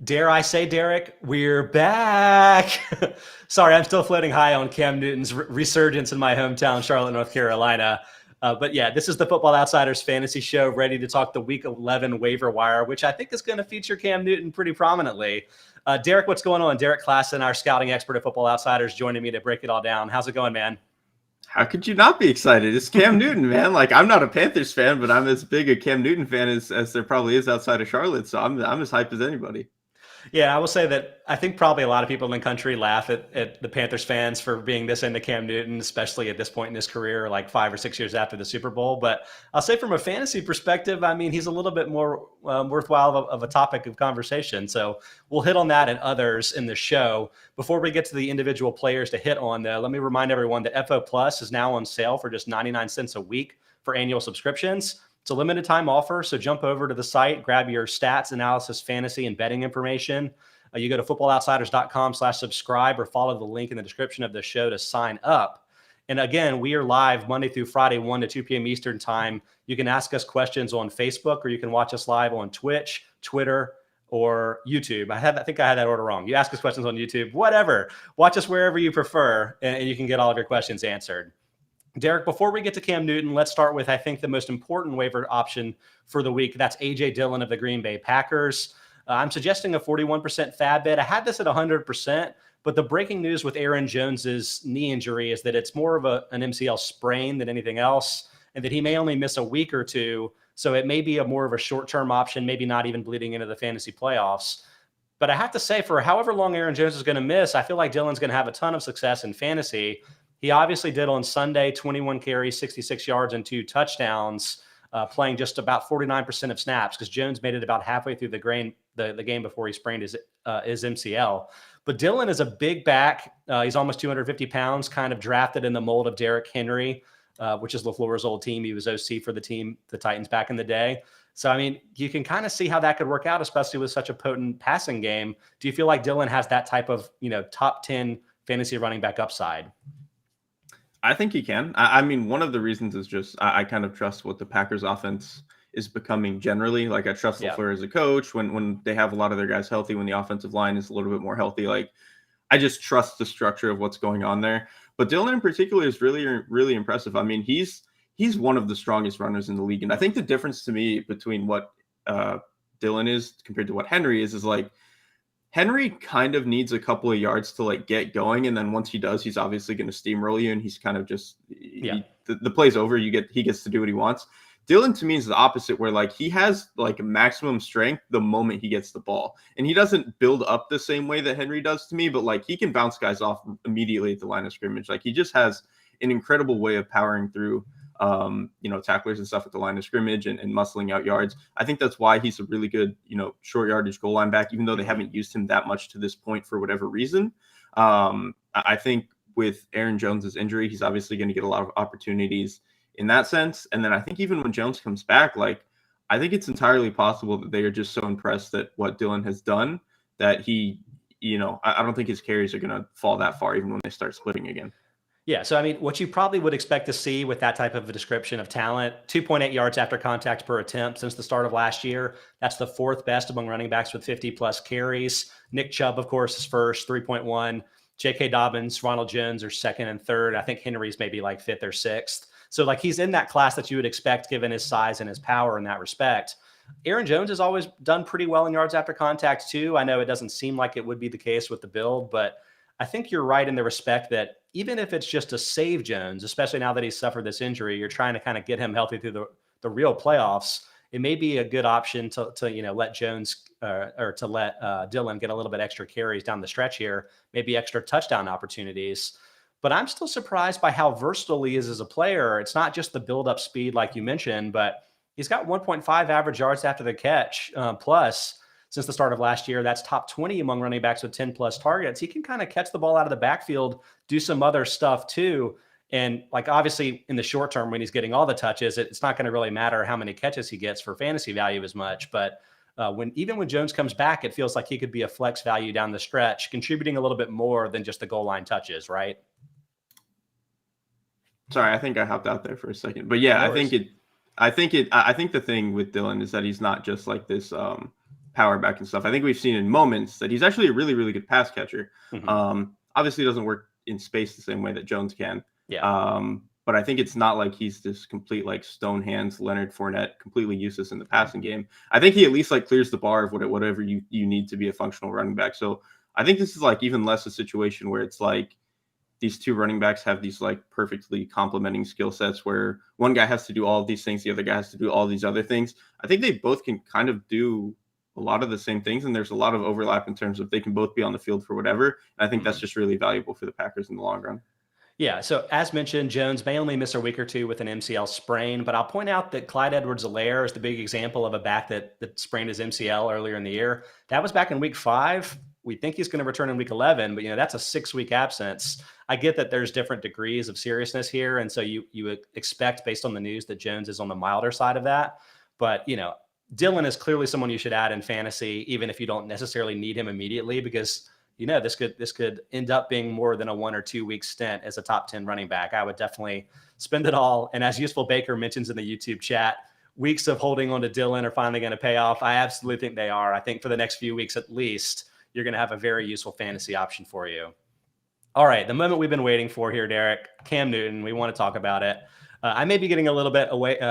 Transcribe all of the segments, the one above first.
Dare I say, Derrik, we're back. Sorry, I'm still floating high on Cam Newton's resurgence in my hometown, Charlotte, North Carolina. But yeah, this is the Football Outsiders fantasy show, ready to talk the Week 11 waiver wire, which I think is going to feature Cam Newton pretty prominently. Derrik, what's going on? Derrik Klassen, our scouting expert at Football Outsiders, joining me to break it all down. How's it going, man? How could you not be excited? It's Cam Newton, man. Like, I'm not a Panthers fan, but I'm as big a Cam Newton fan as there probably is outside of Charlotte. So I'm as hyped as anybody. Yeah, I will say that I think probably a lot of people in the country laugh at the Panthers fans for being this into Cam Newton, especially at this point in his career, like 5 or 6 years after the Super Bowl. But I'll say from a fantasy perspective, I mean, he's a little bit more worthwhile of a topic of conversation. So we'll hit on that and others in the show. Before we get to the individual players to hit on, though, let me remind everyone that FO Plus is now on sale for just 99 cents a week for annual subscriptions. It's a limited time offer, so jump over to the site, grab your stats, analysis, fantasy, and betting information. You go to footballoutsiders.com/subscribe or follow the link in the description of the show to sign up. And again, we are live Monday through Friday, 1 to 2 p.m. Eastern time. You can ask us questions on Facebook, or you can watch us live on Twitch, Twitter, or YouTube. I think I had that order wrong. You ask us questions on YouTube, whatever. Watch us wherever you prefer, and you can get all of your questions answered. Derrik, before we get to Cam Newton, let's start with, I think, the most important waiver option for the week. That's A.J. Dillon of the Green Bay Packers. I'm suggesting a 41% FAB bid. I had this at 100%, but the breaking news with Aaron Jones's knee injury is that it's more of an MCL sprain than anything else, and that he may only miss a week or two. So it may be more of a short-term option, maybe not even bleeding into the fantasy playoffs. But I have to say, for however long Aaron Jones is going to miss, I feel like Dillon's going to have a ton of success in fantasy. He obviously did on Sunday, 21 carries, 66 yards, and 2 touchdowns, playing just about 49% of snaps because Jones made it about halfway through the game before he sprained his MCL. But Dillon is a big back. He's almost 250 pounds, kind of drafted in the mold of Derrick Henry, which is LaFleur's old team. He was OC for the team, the Titans, back in the day. So, I mean, you can kind of see how that could work out, especially with such a potent passing game. Do you feel like Dillon has that type of, top 10 fantasy running back upside? I think he can. I mean, one of the reasons is just I kind of trust what the Packers offense is becoming generally. Like, I trust LaFleur as a coach when they have a lot of their guys healthy, when the offensive line is a little bit more healthy. Like, I just trust the structure of what's going on there. But Dillon in particular is really, really impressive. I mean, he's one of the strongest runners in the league. And I think the difference to me between what Dillon is compared to what Henry is like, Henry kind of needs a couple of yards to like get going, and then once he does, he's obviously going to steamroll you, and he's kind of just the play's over. He gets to do what he wants. Dillon to me is the opposite, where like he has like maximum strength the moment he gets the ball, and he doesn't build up the same way that Henry does to me, but like he can bounce guys off immediately at the line of scrimmage. Like he just has an incredible way of powering through tacklers and stuff at the line of scrimmage and muscling out yards. I think that's why he's a really good, short yardage goal line back, even though they haven't used him that much to this point for whatever reason. I think with Aaron Jones's injury, he's obviously going to get a lot of opportunities in that sense. And then I think even when Jones comes back, like, I think it's entirely possible that they are just so impressed at what Dillon has done that he, I don't think his carries are going to fall that far even when they start splitting again. Yeah, so I mean, what you probably would expect to see with that type of a description of talent, 2.8 yards after contact per attempt since the start of last year. That's the 4th best among running backs with 50-plus carries. Nick Chubb, of course, is first, 3.1. J.K. Dobbins, Ronald Jones are second and third. I think Henry's maybe like 5th or 6th. So like he's in that class that you would expect given his size and his power in that respect. Aaron Jones has always done pretty well in yards after contact too. I know it doesn't seem like it would be the case with the build, but I think you're right in the respect that even if it's just to save Jones, especially now that he's suffered this injury, you're trying to kind of get him healthy through the real playoffs. It may be a good option to let Jones or to let Dillon get a little bit extra carries down the stretch here, maybe extra touchdown opportunities. But I'm still surprised by how versatile he is as a player. It's not just the build-up speed like you mentioned, but he's got 1.5 average yards after the catch plus. Since the start of last year, that's top 20 among running backs with 10-plus targets. He can kind of catch the ball out of the backfield, do some other stuff too. And like obviously in the short term, when he's getting all the touches, it's not going to really matter how many catches he gets for fantasy value as much. But when Jones comes back, it feels like he could be a flex value down the stretch, contributing a little bit more than just the goal line touches, right? Sorry, I think I hopped out there for a second. But yeah, I think the thing with Dillon is that he's not just like this power back and stuff. I think we've seen in moments that he's actually a really, really good pass catcher. Obviously doesn't work in space the same way that Jones can. But I think it's not like he's this complete like stone hands Leonard Fournette, completely useless in the passing game. I think he at least like clears the bar of whatever you need to be a functional running back. So I think this is like even less a situation where it's like these two running backs have these like perfectly complementing skill sets where one guy has to do all of these things, the other guy has to do all these other things. I think they both can kind of do a lot of the same things, and there's a lot of overlap in terms of they can both be on the field for whatever. And I think that's just really valuable for the Packers in the long run. Yeah, so as mentioned, Jones may only miss a week or two with an MCL sprain, but I'll point out that Clyde Edwards-Helaire is the big example of a back that sprained his MCL earlier in the year. That was back in week 5. We think he's going to return in week 11, but that's a 6-week absence. I get that there's different degrees of seriousness here, and so you would expect based on the news that Jones is on the milder side of that. But Dillon is clearly someone you should add in fantasy, even if you don't necessarily need him immediately, because this could end up being more than a 1 or 2 week stint as a top 10 running back. I would definitely spend it all. And as Useful Baker mentions in the YouTube chat, weeks of holding on to Dillon are finally going to pay off. I absolutely think they are. I think for the next few weeks at least, you're going to have a very useful fantasy option for you. All right, the moment we've been waiting for here, Derek, Cam Newton. We want to talk about it. I may be getting a little bit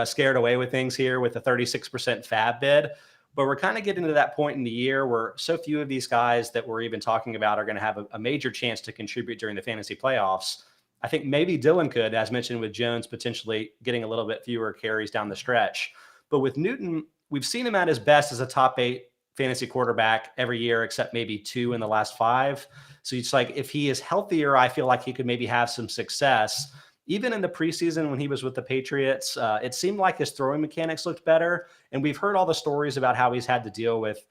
scared away with things here with the 36% FAB bid. But we're kind of getting to that point in the year where so few of these guys that we're even talking about are going to have a major chance to contribute during the fantasy playoffs. I think maybe Dillon could, as mentioned with Jones, potentially getting a little bit fewer carries down the stretch. But with Newton, we've seen him at his best as a top 8 fantasy quarterback every year, except maybe 2 in the last 5. So it's like if he is healthier, I feel like he could maybe have some success. Even in the preseason when he was with the Patriots, it seemed like his throwing mechanics looked better. And we've heard all the stories about how he's had to deal with,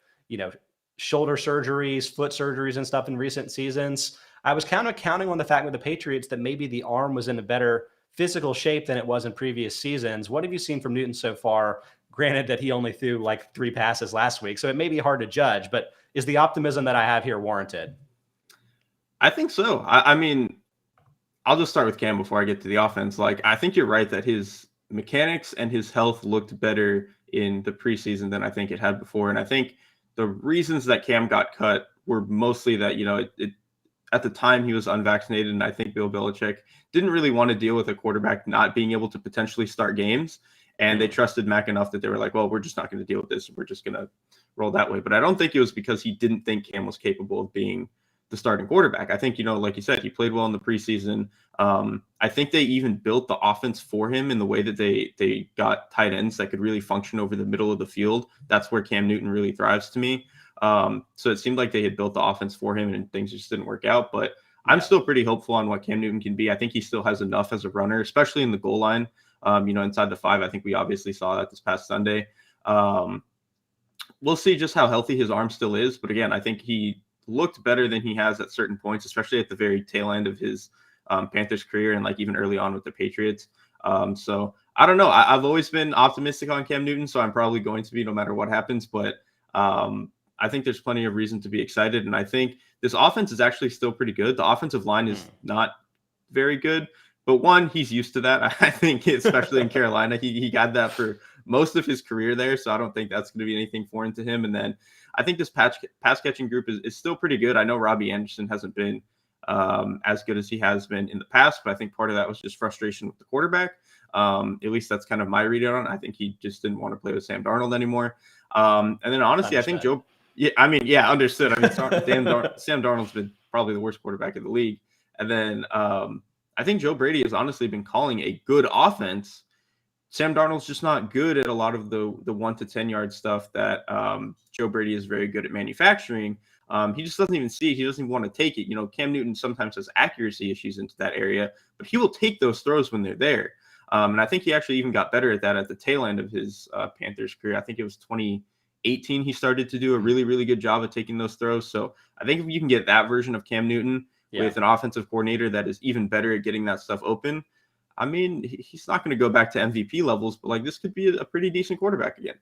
shoulder surgeries, foot surgeries and stuff in recent seasons. I was kind of counting on the fact with the Patriots that maybe the arm was in a better physical shape than it was in previous seasons. What have you seen from Newton so far? Granted that he only threw like 3 passes last week, so it may be hard to judge, but is the optimism that I have here warranted? I think so. I mean, I'll just start with Cam before I get to the offense. Like, I think you're right that his mechanics and his health looked better in the preseason than I think it had before. And I think the reasons that Cam got cut were mostly that, at the time he was unvaccinated. And I think Bill Belichick didn't really want to deal with a quarterback not being able to potentially start games. And they trusted Mac enough that they were like, well, we're just not going to deal with this. We're just going to roll that way. But I don't think it was because he didn't think Cam was capable of being the starting quarterback. I think, like you said, he played well in the preseason. I think they even built the offense for him in the way that they got tight ends that could really function over the middle of the field. That's where Cam Newton really thrives to me. So it seemed like they had built the offense for him and things just didn't work out. But I'm still pretty hopeful on what Cam Newton can be. I think he still has enough as a runner, especially in the goal line, inside the 5. I think we obviously saw that this past Sunday. We'll see just how healthy his arm still is. But again, I think he looked better than he has at certain points, especially at the very tail end of his Panthers career and like even early on with the Patriots. So I don't know. I've always been optimistic on Cam Newton, so I'm probably going to be no matter what happens. But I think there's plenty of reason to be excited. And I think this offense is actually still pretty good. The offensive line is not very good. But one, he's used to that. I think, especially in Carolina, he got that for most of his career there. So I don't think that's going to be anything foreign to him. And then I think this pass catching group is still pretty good. I know Robbie Anderson hasn't been as good as he has been in the past, but I think part of that was just frustration with the quarterback. At least that's kind of my read on it. I think he just didn't want to play with Sam Darnold anymore. And then honestly, Understood. I think understood. I mean, Sam Darnold's been probably the worst quarterback in the league. And then I think Joe Brady has honestly been calling a good offense. Sam Darnold's just not good at a lot of the 1 to 10 yard stuff that Joe Brady is very good at manufacturing. He just doesn't even see it. He doesn't even want to take it. Cam Newton sometimes has accuracy issues into that area, but he will take those throws when they're there. And I think he actually even got better at that at the tail end of his Panthers career. I think it was 2018 he started to do a really, really good job of taking those throws. So I think if you can get that version of Cam Newton with an offensive coordinator that is even better at getting that stuff open, I mean, he's not going to go back to MVP levels, but like this could be a pretty decent quarterback again.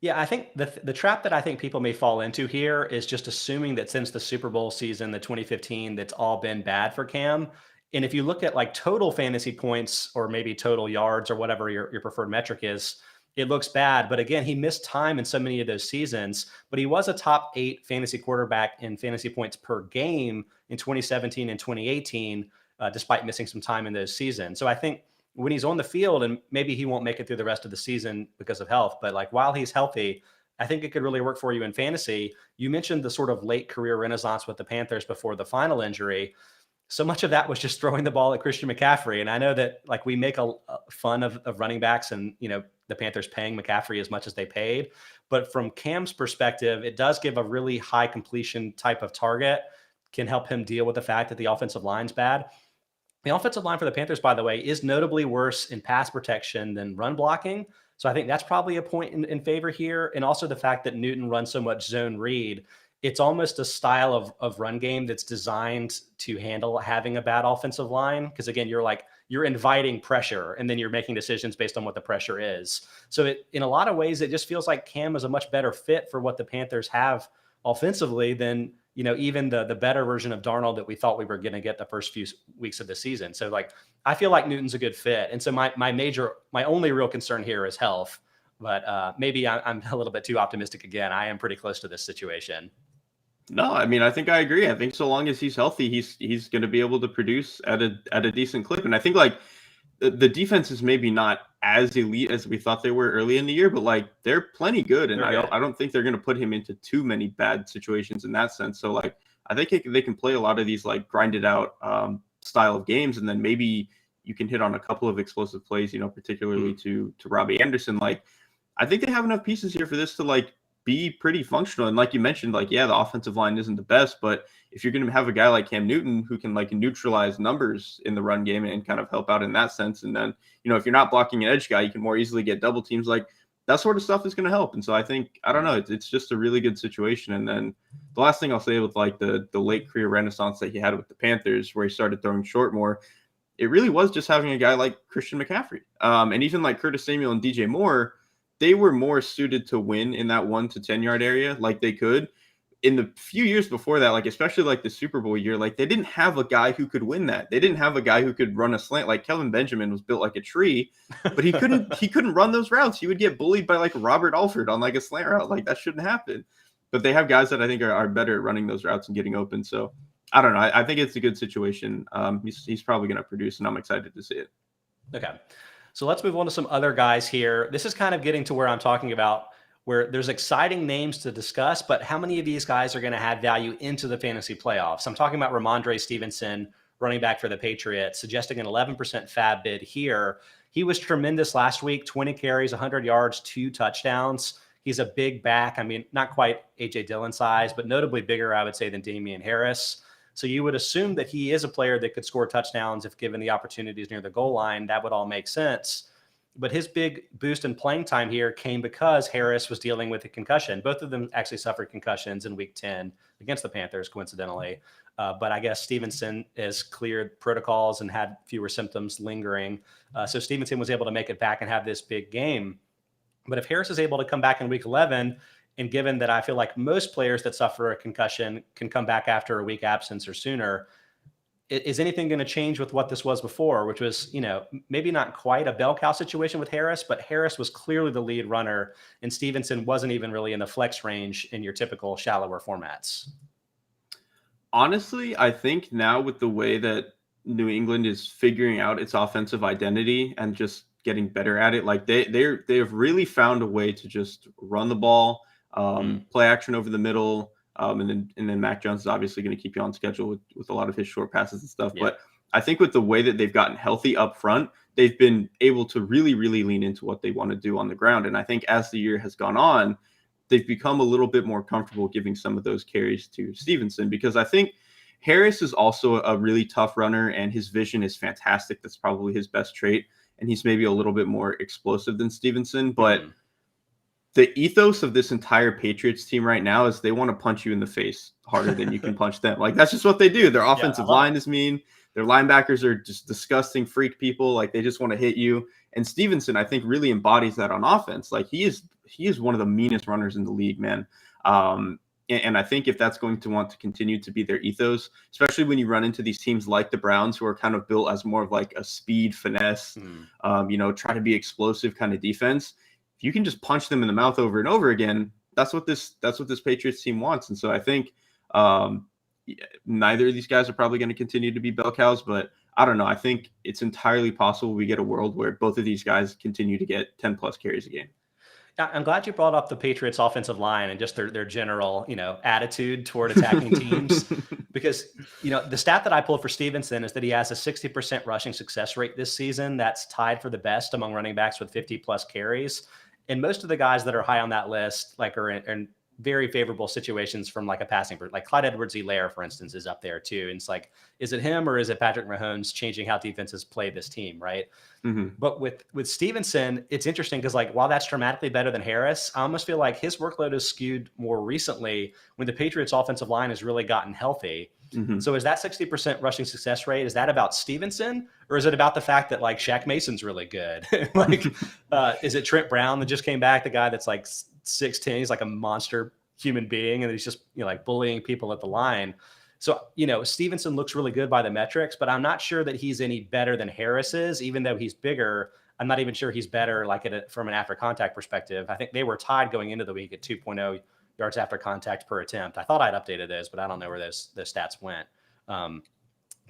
Yeah, I think the trap that I think people may fall into here is just assuming that since the Super Bowl season, the 2015, that's all been bad for Cam. And if you look at like total fantasy points or maybe total yards or whatever your preferred metric is, it looks bad. But again, he missed time in so many of those seasons, but he was a top 8 fantasy quarterback in fantasy points per game in 2017 and 2018, despite missing some time in those seasons. So I think when he's on the field, and maybe he won't make it through the rest of the season because of health, but like while he's healthy, I think it could really work for you in fantasy. You mentioned the sort of late career renaissance with the Panthers before the final injury. So much of that was just throwing the ball at Christian McCaffrey. And I know that like we make a fun of running backs and, the Panthers paying McCaffrey as much as they paid. But from Cam's perspective, it does give a really high completion type of target, can help him deal with the fact that the offensive line's bad. The offensive line for the Panthers, by the way, is notably worse in pass protection than run blocking. So I think that's probably a point in favor here. And also the fact that Newton runs so much zone read. It's almost a style of run game that's designed to handle having a bad offensive line. Because again, you're inviting pressure and then you're making decisions based on what the pressure is. So in a lot of ways, it just feels like Cam is a much better fit for what the Panthers have offensively than, even the better version of Darnold that we thought we were going to get the first few weeks of the season. So like, I feel like Newton's a good fit. And so my only real concern here is health, but maybe I'm a little bit too optimistic again. I am pretty close to this situation. No, I mean, I think I agree. I think so long as he's healthy, he's going to be able to produce at a decent clip. And I think like the defense is maybe not as elite as we thought they were early in the year, but like they're plenty good. And I don't think they're going to put him into too many bad situations in that sense. So like, I think they can play a lot of these like grinded out style of games. And then maybe you can hit on a couple of explosive plays, particularly to Robbie Anderson. Like, I think they have enough pieces here for this to like be pretty functional. And like you mentioned, like, yeah, the offensive line isn't the best, but if you're going to have a guy like Cam Newton who can like neutralize numbers in the run game and kind of help out in that sense, and then, if you're not blocking an edge guy, you can more easily get double teams. Like that sort of stuff is going to help. And so I think, I don't know, it's just a really good situation. And then the last thing I'll say with like the late career renaissance that he had with the Panthers, where he started throwing short more, it really was just having a guy like Christian McCaffrey. And even like Curtis Samuel and DJ Moore, they were more suited to win in that 1 to 10 yard area. Like they could in the few years before that, like, especially like the Super Bowl year, like they didn't have a guy who could win that. They didn't have a guy who could run a slant. Like Kelvin Benjamin was built like a tree, but he couldn't run those routes. He would get bullied by like Robert Alford on like a slant route. Like that shouldn't happen. But they have guys that I think are better at running those routes and getting open. So I don't know. I think it's a good situation. He's probably going to produce, and I'm excited to see it. Okay. So let's move on to some other guys here. This is kind of getting to where I'm talking about, where there's exciting names to discuss, but how many of these guys are going to add value into the fantasy playoffs? I'm talking about Rhamondre Stevenson, running back for the Patriots, suggesting an 11% FAB bid here. He was tremendous last week, 20 carries, 100 yards, 2 touchdowns. He's a big back. I mean, not quite A.J. Dillon size, but notably bigger, I would say, than Damian Harris. So you would assume that he is a player that could score touchdowns if given the opportunities near the goal line. That would all make sense. But his big boost in playing time here came because Harris was dealing with a concussion. Both of them actually suffered concussions in week 10 against the Panthers, coincidentally. But I guess Stevenson has cleared protocols and had fewer symptoms lingering. So Stevenson was able to make it back and have this big game. But if Harris is able to come back in week 11, and given that I feel like most players that suffer a concussion can come back after a week absence or sooner, is anything going to change with what this was before, which was, maybe not quite a bell cow situation with Harris, but Harris was clearly the lead runner and Stevenson wasn't even really in the flex range in your typical shallower formats? Honestly, I think now with the way that New England is figuring out its offensive identity and just getting better at it, like they've really found a way to just run the ball, play action over the middle. And then Mac Jones is obviously going to keep you on schedule with a lot of his short passes and stuff. Yeah. But I think with the way that they've gotten healthy up front, they've been able to really, really lean into what they want to do on the ground. And I think as the year has gone on, they've become a little bit more comfortable giving some of those carries to Stevenson, because I think Harris is also a really tough runner and his vision is fantastic. That's probably his best trait. And he's maybe a little bit more explosive than Stevenson, but the ethos of this entire Patriots team right now is they want to punch you in the face harder than you can punch them. Like, that's just what they do. Their offensive line is mean. Their linebackers are just disgusting freak people. Like, they just want to hit you. And Stevenson, I think, really embodies that on offense. Like, he is one of the meanest runners in the league, man. And I think if that's going to want to continue to be their ethos, especially when you run into these teams like the Browns, who are kind of built as more of like a speed finesse, try to be explosive kind of defense. if you can just punch them in the mouth over and over again, that's what this Patriots team wants. And so I think neither of these guys are probably going to continue to be bell cows, but I don't know. I think it's entirely possible we get a world where both of these guys continue to get 10 plus carries a game. I'm glad you brought up the Patriots offensive line and just their general, attitude toward attacking teams, because, the stat that I pulled for Stevenson is that he has a 60% rushing success rate this season. That's tied for the best among running backs with 50 plus carries. And most of the guys that are high on that list, are in very favorable situations from a passing, like Clyde Edwards-Helaire, for instance, is up there too. And it's is it him or is it Patrick Mahomes changing how defenses play this team? Right. Mm-hmm. But with Stevenson, it's interesting because while that's dramatically better than Harris, I almost feel like his workload is skewed more recently when the Patriots offensive line has really gotten healthy. Mm-hmm. So is that 60% rushing success rate, is that about Stevenson, or is it about the fact that Shaq Mason's really good? Is it Trent Brown that just came back, the guy that's 6'10", he's a monster human being, and he's just bullying people at the line. So Stevenson looks really good by the metrics, but I'm not sure that he's any better than Harris is, even though he's bigger. I'm not even sure he's better from an after contact perspective. I think they were tied going into the week at 2.0 yards after contact per attempt. I thought I'd updated those, but I don't know where those stats went.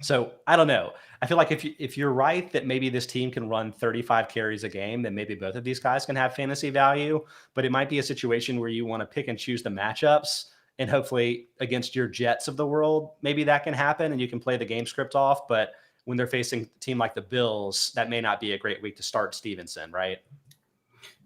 So I don't know. I feel like if you're right that maybe this team can run 35 carries a game, then maybe both of these guys can have fantasy value, but it might be a situation where you want to pick and choose the matchups, and hopefully against your Jets of the world, maybe that can happen and you can play the game script off. But when they're facing a team like the Bills, that may not be a great week to start Stevenson, right?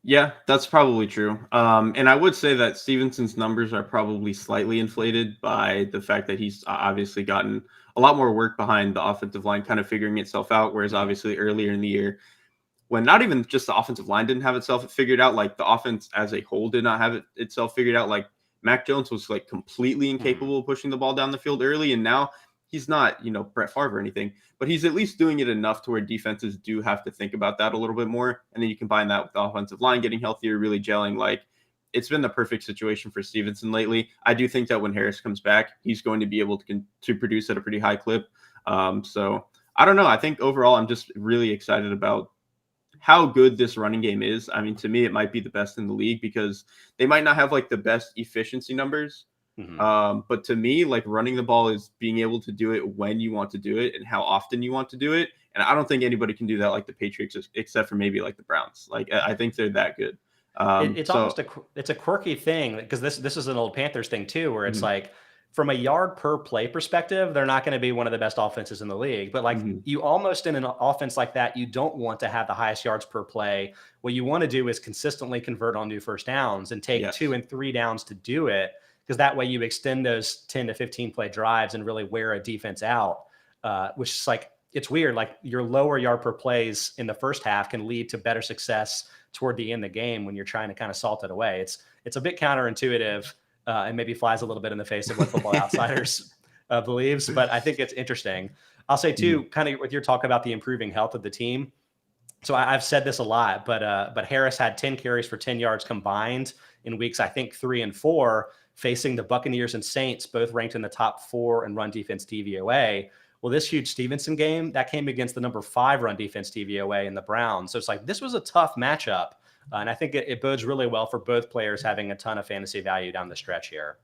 Yeah, that's probably true. And I would say that Stevenson's numbers are probably slightly inflated by the fact that he's obviously gotten a lot more work behind the offensive line kind of figuring itself out, whereas obviously earlier in the year, when not even just the offensive line didn't have itself figured out, the offense as a whole did not have itself figured out. Mac Jones was completely incapable of pushing the ball down the field early, and now he's not, Brett Favre or anything, but he's at least doing it enough to where defenses do have to think about that a little bit more. And then you combine that with the offensive line getting healthier, really gelling. It's been the perfect situation for Stevenson lately. I do think that when Harris comes back, he's going to be able to produce at a pretty high clip. So I don't know. I think overall, I'm just really excited about how good this running game is. I mean, to me, it might be the best in the league because they might not have the best efficiency numbers. Mm-hmm. But to me, running the ball is being able to do it when you want to do it and how often you want to do it. And I don't think anybody can do that like the Patriots, except for maybe the Browns. I think they're that good. It's almost it's a quirky thing because this is an old Panthers thing too, where it's mm-hmm. From a yard per play perspective, they're not going to be one of the best offenses in the league. But mm-hmm. you almost in an offense like that, you don't want to have the highest yards per play. What you want to do is consistently convert on new first downs and take 2 and 3 downs to do it. Because that way you extend those 10 to 15 play drives and really wear a defense out, which is it's weird. Your lower yard per plays in the first half can lead to better success toward the end of the game when you're trying to kind of salt it away. It's a bit counterintuitive and maybe flies a little bit in the face of what Football Outsiders believes, but I think it's interesting. I'll say too, kind of with your talk about the improving health of the team. So I've said this a lot, but Harris had 10 carries for 10 yards combined in weeks, I think 3 and 4, facing the Buccaneers and Saints, both ranked in the top 4 in run defense DVOA. Well, this huge Stevenson game, that came against the number 5 run defense DVOA in the Browns. So it's this was a tough matchup. And I think it bodes really well for both players having a ton of fantasy value down the stretch here.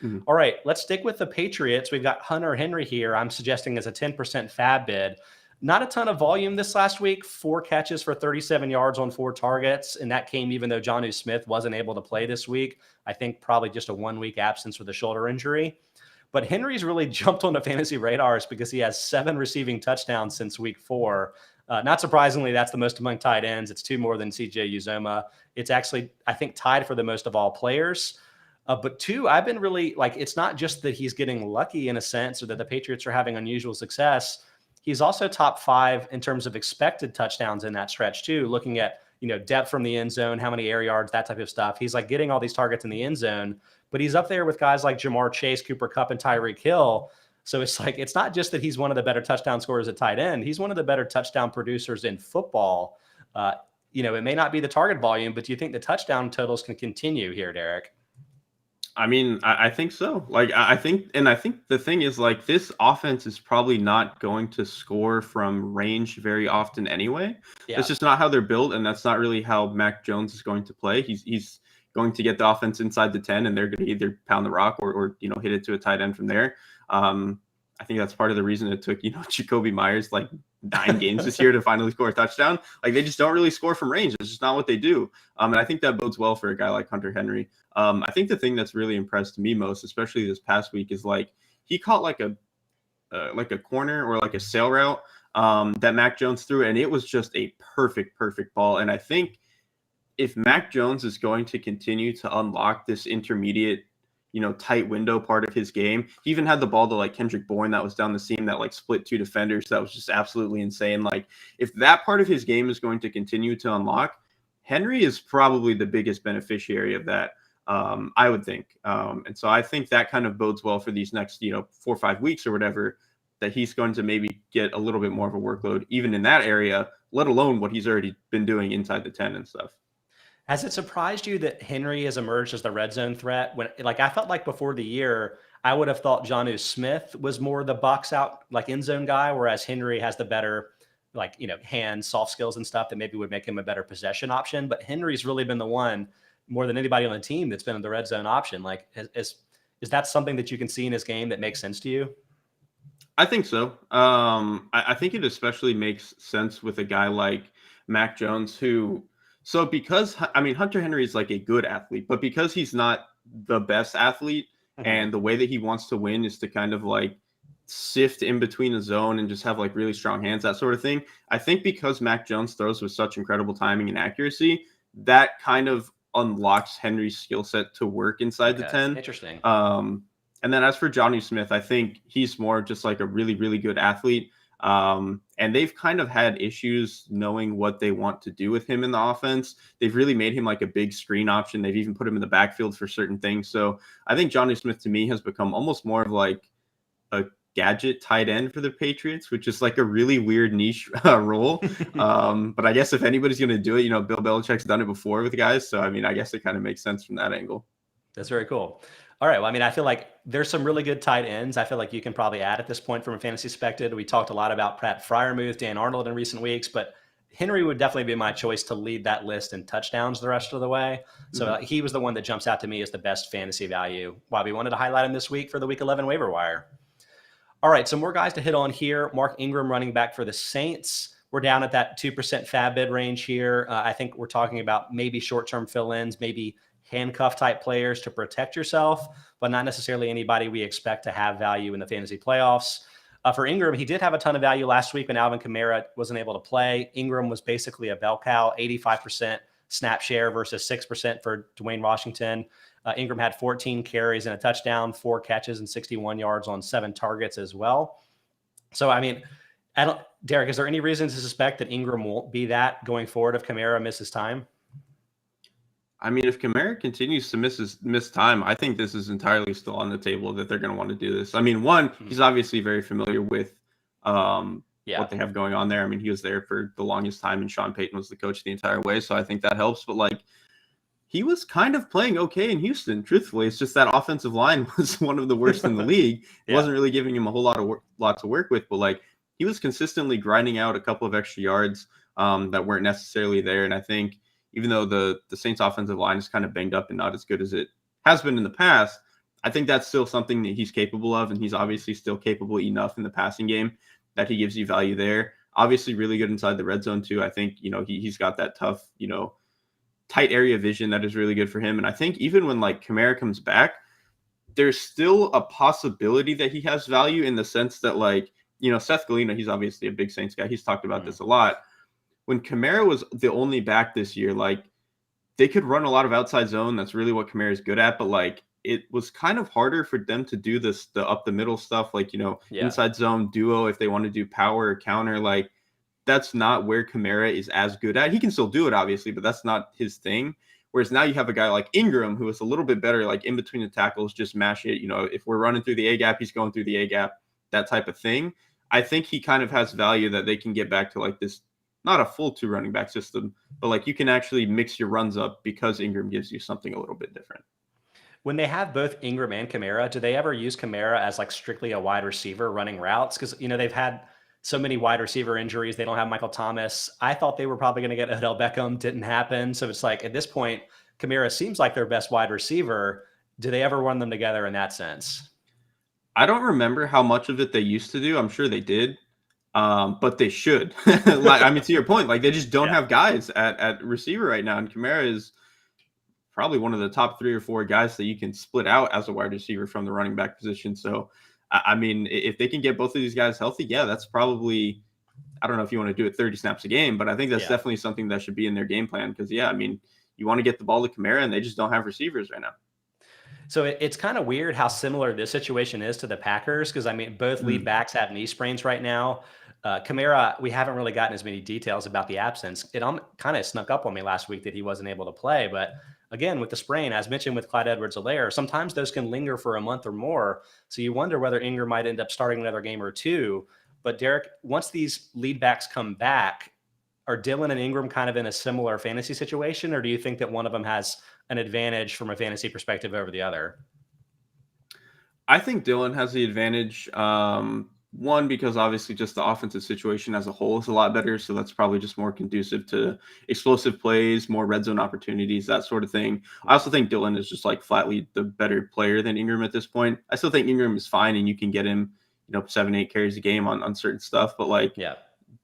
Mm-hmm. All right, let's stick with the Patriots. We've got Hunter Henry here. I'm suggesting as a 10% FAB bid. Not a ton of volume this last week, 4 catches for 37 yards on 4 targets. And that came even though Jonnu Smith wasn't able to play this week. I think probably just a 1-week absence with a shoulder injury. But Henry's really jumped on the fantasy radars because he has 7 receiving touchdowns since week 4. Not surprisingly, that's the most among tight ends. It's 2 more than CJ Uzomah. It's actually, I think, tied for the most of all players. But 2, I've been really it's not just that he's getting lucky in a sense or that the Patriots are having unusual success. He's also top 5 in terms of expected touchdowns in that stretch too, looking at, depth from the end zone, how many air yards, that type of stuff. He's getting all these targets in the end zone, but he's up there with guys like Jamar Chase, Cooper Kupp, and Tyreek Hill. So it's not just that he's one of the better touchdown scorers at tight end. He's one of the better touchdown producers in football. It may not be the target volume, but do you think the touchdown totals can continue here, Derrik? I mean, I think so. Like, I think the thing is, like, this offense is probably not going to score from range very often anyway. Yeah. That's just not how they're built, and that's not really how Mac Jones is going to play. He's going to get the offense inside the 10, and they're going to either pound the rock or hit it to a tight end from there. I think that's part of the reason it took Jacoby Myers like 9 games this year to finally score a touchdown. Like, they just don't really score from range. It's just not what they do. And I think that bodes well for a guy like Hunter Henry. I think the thing that's really impressed me most, especially this past week, is like he caught like a corner or like a sail route that Mac Jones threw, and it was just a perfect ball. And I think if Mac Jones is going to continue to unlock this intermediate, tight window part of his game, he even had the ball to like Kendrick Bourne that was down the seam that like split 2 defenders. That was just absolutely insane. Like, if that part of his game is going to continue to unlock, Henry is probably the biggest beneficiary of that. I would think. And so I think that kind of bodes well for these next, 4 or 5 weeks or whatever, that he's going to maybe get a little bit more of a workload, even in that area, let alone what he's already been doing inside the 10 and stuff. Has it surprised you that Henry has emerged as the red zone threat? When, like, I felt like before the year, I would have thought Jonnu Smith was more the box out, like end zone guy, whereas Henry has the better, like, hands, soft skills and stuff that maybe would make him a better possession option. But Henry's really been the one more than anybody on the team that's been in the red zone option. Like, is that something that you can see in his game that makes sense to you? I think so. I think it especially makes sense with a guy like Mac Jones, because Hunter Henry is like a good athlete, but because he's not the best athlete, and the way that he wants to win is to kind of like sift in between the zone and just have like really strong hands, that sort of thing. I think because Mac Jones throws with such incredible timing and accuracy, that kind of unlocks Henry's skill set to work inside the 10. Interesting. And then as for Jonnu Smith, I think he's more just like a really, really good athlete. And they've kind of had issues knowing what they want to do with him in the offense. They've really made him like a big screen option. They've even put him in the backfield for certain things. So I think Jonnu Smith to me has become almost more of like a gadget tight end for the Patriots, which is like a really weird niche role. But I guess if anybody's going to do it, Bill Belichick's done it before with guys. So, I guess it kind of makes sense from that angle. That's very cool. All right. Well, I feel like there's some really good tight ends. I feel like you can probably add at this point from a fantasy perspective. We talked a lot about Pratt Freiermuth, Dan Arnold in recent weeks, but Henry would definitely be my choice to lead that list in touchdowns the rest of the way. So he was the one that jumps out to me as the best fantasy value. Why we wanted to highlight him this week for the Week 11 waiver wire. All right, some more guys to hit on here. Mark Ingram, running back for the Saints. We're down at that 2% FAB bid range here. I think we're talking about maybe short-term fill-ins, maybe handcuff type players to protect yourself, but not necessarily anybody we expect to have value in the fantasy playoffs. For Ingram, he did have a ton of value last week when Alvin Kamara wasn't able to play. Ingram was basically a bell cow, 85% snap share versus 6% for Dwayne Washington. Ingram had 14 carries and a touchdown, 4 catches and 61 yards on 7 targets as well. So, Derrik, is there any reason to suspect that Ingram won't be that going forward if Kamara misses time? If Kamara continues to miss time, I think this is entirely still on the table that they're going to want to do this. One, he's obviously very familiar with what they have going on there. He was there for the longest time, and Sean Payton was the coach the entire way, so I think that helps. But he was kind of playing okay in Houston. Truthfully, it's just that offensive line was one of the worst in the league. It wasn't really giving him a whole lot to work with, but he was consistently grinding out a couple of extra yards that weren't necessarily there. And I think, even though the Saints offensive line is kind of banged up and not as good as it has been in the past, I think that's still something that he's capable of. And he's obviously still capable enough in the passing game that he gives you value there. Obviously really good inside the red zone too. I think, he's got that tough, tight area vision that is really good for him. And I think even when Kamara comes back, there's still a possibility that he has value in the sense that Seth Galina, he's obviously a big Saints guy. He's talked about this a lot. When Kamara was the only back this year, they could run a lot of outside zone. That's really what Kamara is good at. But it was kind of harder for them to do the up the middle stuff, inside zone duo, if they want to do power or counter. That's not where Kamara is as good at. He can still do it, obviously, but that's not his thing. Whereas now you have a guy like Ingram, who is a little bit better, in between the tackles, just mash it. If we're running through the A gap, he's going through the A gap, that type of thing. I think he kind of has value that they can get back to this, not a full 2 running back system, but you can actually mix your runs up because Ingram gives you something a little bit different. When they have both Ingram and Kamara, do they ever use Kamara as like strictly a wide receiver running routes? Because, they've had so many wide receiver injuries. They don't have Michael Thomas. I thought they were probably going to get Odell Beckham. Didn't happen. So it's like at this point, Kamara seems like their best wide receiver. Do they ever run them together in that sense? I don't remember how much of it they used to do. I'm sure they did. But they should. To your point, like they just don't have guys at receiver right now. And Kamara is probably one of the top 3 or 4 guys that you can split out as a wide receiver from the running back position. So, if they can get both of these guys healthy, that's probably, I don't know if you want to do it 30 snaps a game, but I think that's definitely something that should be in their game plan. Because, you want to get the ball to Kamara and they just don't have receivers right now. So it's kind of weird how similar this situation is to the Packers because, both lead backs have knee sprains right now. Kamara, we haven't really gotten as many details about the absence. It kind of snuck up on me last week that he wasn't able to play. But again, with the sprain, as mentioned with Clyde Edwards-Helaire, sometimes those can linger for a month or more. So you wonder whether Ingram might end up starting another game or two. But Derrik, once these lead backs come back, are Dillon and Ingram kind of in a similar fantasy situation, or do you think that one of them has an advantage from a fantasy perspective over the other? I think Dillon has the advantage. One, because obviously just the offensive situation as a whole is a lot better. So that's probably just more conducive to explosive plays, more red zone opportunities, that sort of thing. I also think Dillon is just like flatly the better player than Ingram at this point. I still think Ingram is fine and you can get him, 7-8 carries a game on certain stuff. But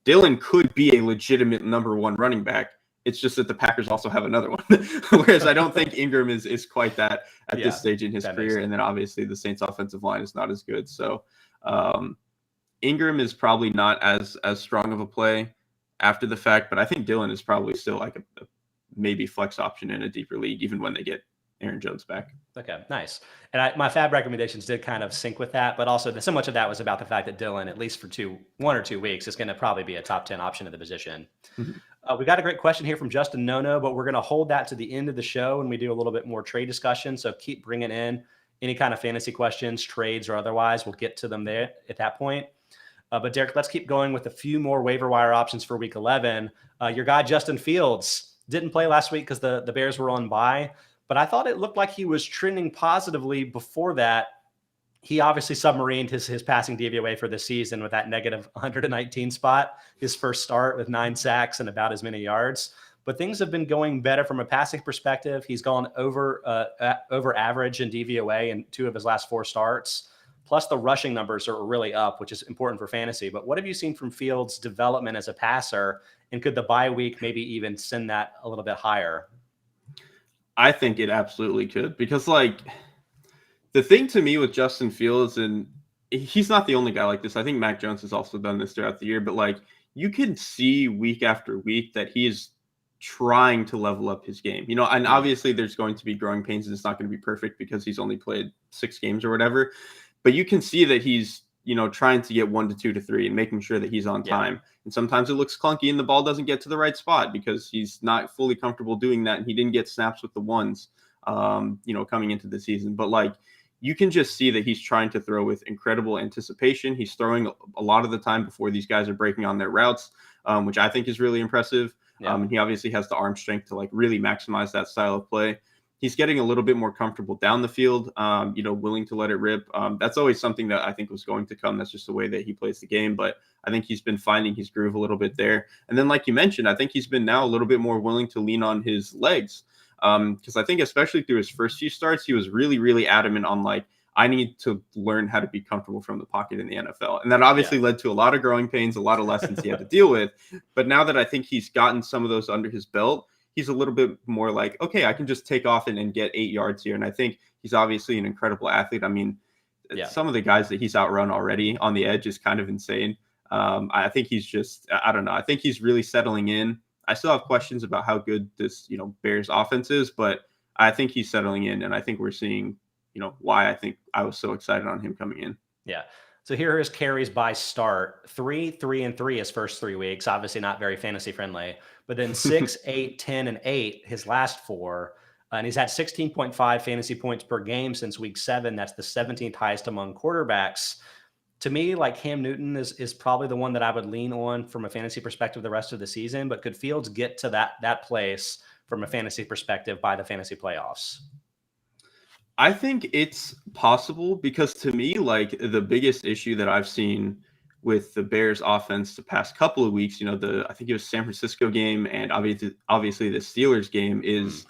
Dillon could be a legitimate number 1 running back. It's just that the Packers also have another one. Whereas I don't think Ingram is quite that at this stage in his career. And then obviously the Saints offensive line is not as good. So Ingram is probably not as strong of a play after the fact, but I think Dillon is probably still like a maybe flex option in a deeper league, even when they get Aaron Jones back. Okay, nice. And my FAB recommendations did kind of sync with that, but also so much of that was about the fact that Dillon, at least for 1 or 2 weeks, is going to probably be a top 10 option at the position. Mm-hmm. We got a great question here from Justin Nono, but we're going to hold that to the end of the show when we do a little bit more trade discussion. So keep bringing in any kind of fantasy questions, trades, or otherwise. We'll get to them there at that point. But Derrik, let's keep going with a few more waiver wire options for week 11. Your guy, Justin Fields, didn't play last week because the Bears were on bye, but I thought it looked like he was trending positively before that. He obviously submarined his passing DVOA for the season with that negative 119 spot, his first start with 9 sacks and about as many yards. But things have been going better from a passing perspective. He's gone over average in DVOA in 2 of his last 4 starts. Plus, the rushing numbers are really up, which is important for fantasy. But what have you seen from Fields' development as a passer? And could the bye week maybe even send that a little bit higher? I think it absolutely could. Because, the thing to me with Justin Fields, and he's not the only guy like this. I think Mac Jones has also done this throughout the year. But, you can see week after week that he is trying to level up his game. And obviously there's going to be growing pains and it's not going to be perfect because he's only played 6 games or whatever. But you can see that he's, trying to get 1 to 2 to 3 and making sure that he's on time. And sometimes it looks clunky and the ball doesn't get to the right spot because he's not fully comfortable doing that. And he didn't get snaps with the ones, coming into the season. But you can just see that he's trying to throw with incredible anticipation. He's throwing a lot of the time before these guys are breaking on their routes, which I think is really impressive. And he obviously has the arm strength to really maximize that style of play. He's getting a little bit more comfortable down the field, willing to let it rip. That's always something that I think was going to come. That's just the way that he plays the game. But I think he's been finding his groove a little bit there. And then, like you mentioned, I think he's been now a little bit more willing to lean on his legs. Because I think especially through his first few starts, he was really, really adamant on I need to learn how to be comfortable from the pocket in the NFL. And that obviously led to a lot of growing pains, a lot of lessons he had to deal with. But now that I think he's gotten some of those under his belt, he's a little bit more okay, I can just take off and get 8 yards here. And I think he's obviously an incredible athlete. Some of the guys that he's outrun already on the edge is kind of insane. I think he's just, I don't know. I think he's really settling in. I still have questions about how good this, Bears offense is, but I think he's settling in. And I think we're seeing, why I think I was so excited on him coming in. Yeah. So here are his carries by start: 3, 3, and 3 his first 3 weeks. Obviously not very fantasy friendly, but then 6, 8, 10, and 8 his last 4. And he's had 16.5 fantasy points per game since week 7. That's the 17th highest among quarterbacks. To me, Cam Newton is probably the one that I would lean on from a fantasy perspective the rest of the season. But could Fields get to that place from a fantasy perspective by the fantasy playoffs? I think it's possible because to me, like the biggest issue that I've seen with the Bears offense the past couple of weeks, I think it was San Francisco game and obviously the Steelers game is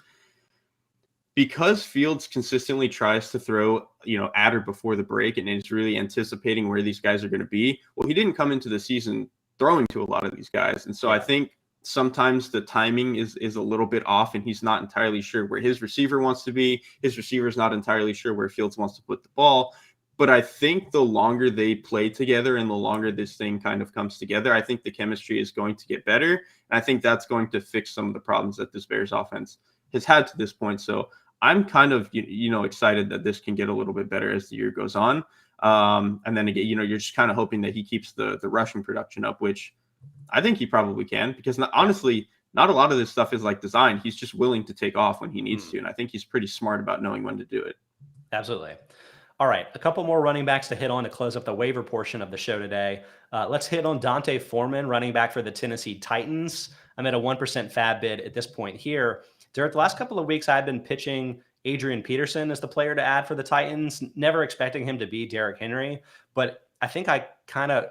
because Fields consistently tries to throw, at or before the break and is really anticipating where these guys are going to be. Well, he didn't come into the season throwing to a lot of these guys. And so I think sometimes the timing is a little bit off and he's not entirely sure where his receiver wants to be. His receiver's not entirely sure where Fields wants to put the ball. But I think the longer they play together and the longer this thing kind of comes together, I think the chemistry is going to get better. And I think that's going to fix some of the problems that this Bears offense has had to this point. So I'm kind of, excited that this can get a little bit better as the year goes on. And then again, you're just kind of hoping that he keeps the rushing production up, which I think he probably can, because honestly, not a lot of this stuff is like designed. He's just willing to take off when he needs to. And I think he's pretty smart about knowing when to do it. Absolutely. All right, a couple more running backs to hit on to close up the waiver portion of the show today. Let's hit on D'Onta Foreman, running back for the Tennessee Titans. I'm at a 1% FAB bid at this point here. Derrik, the last couple of weeks, I've been pitching Adrian Peterson as the player to add for the Titans, never expecting him to be Derrick Henry. But I think I kind of,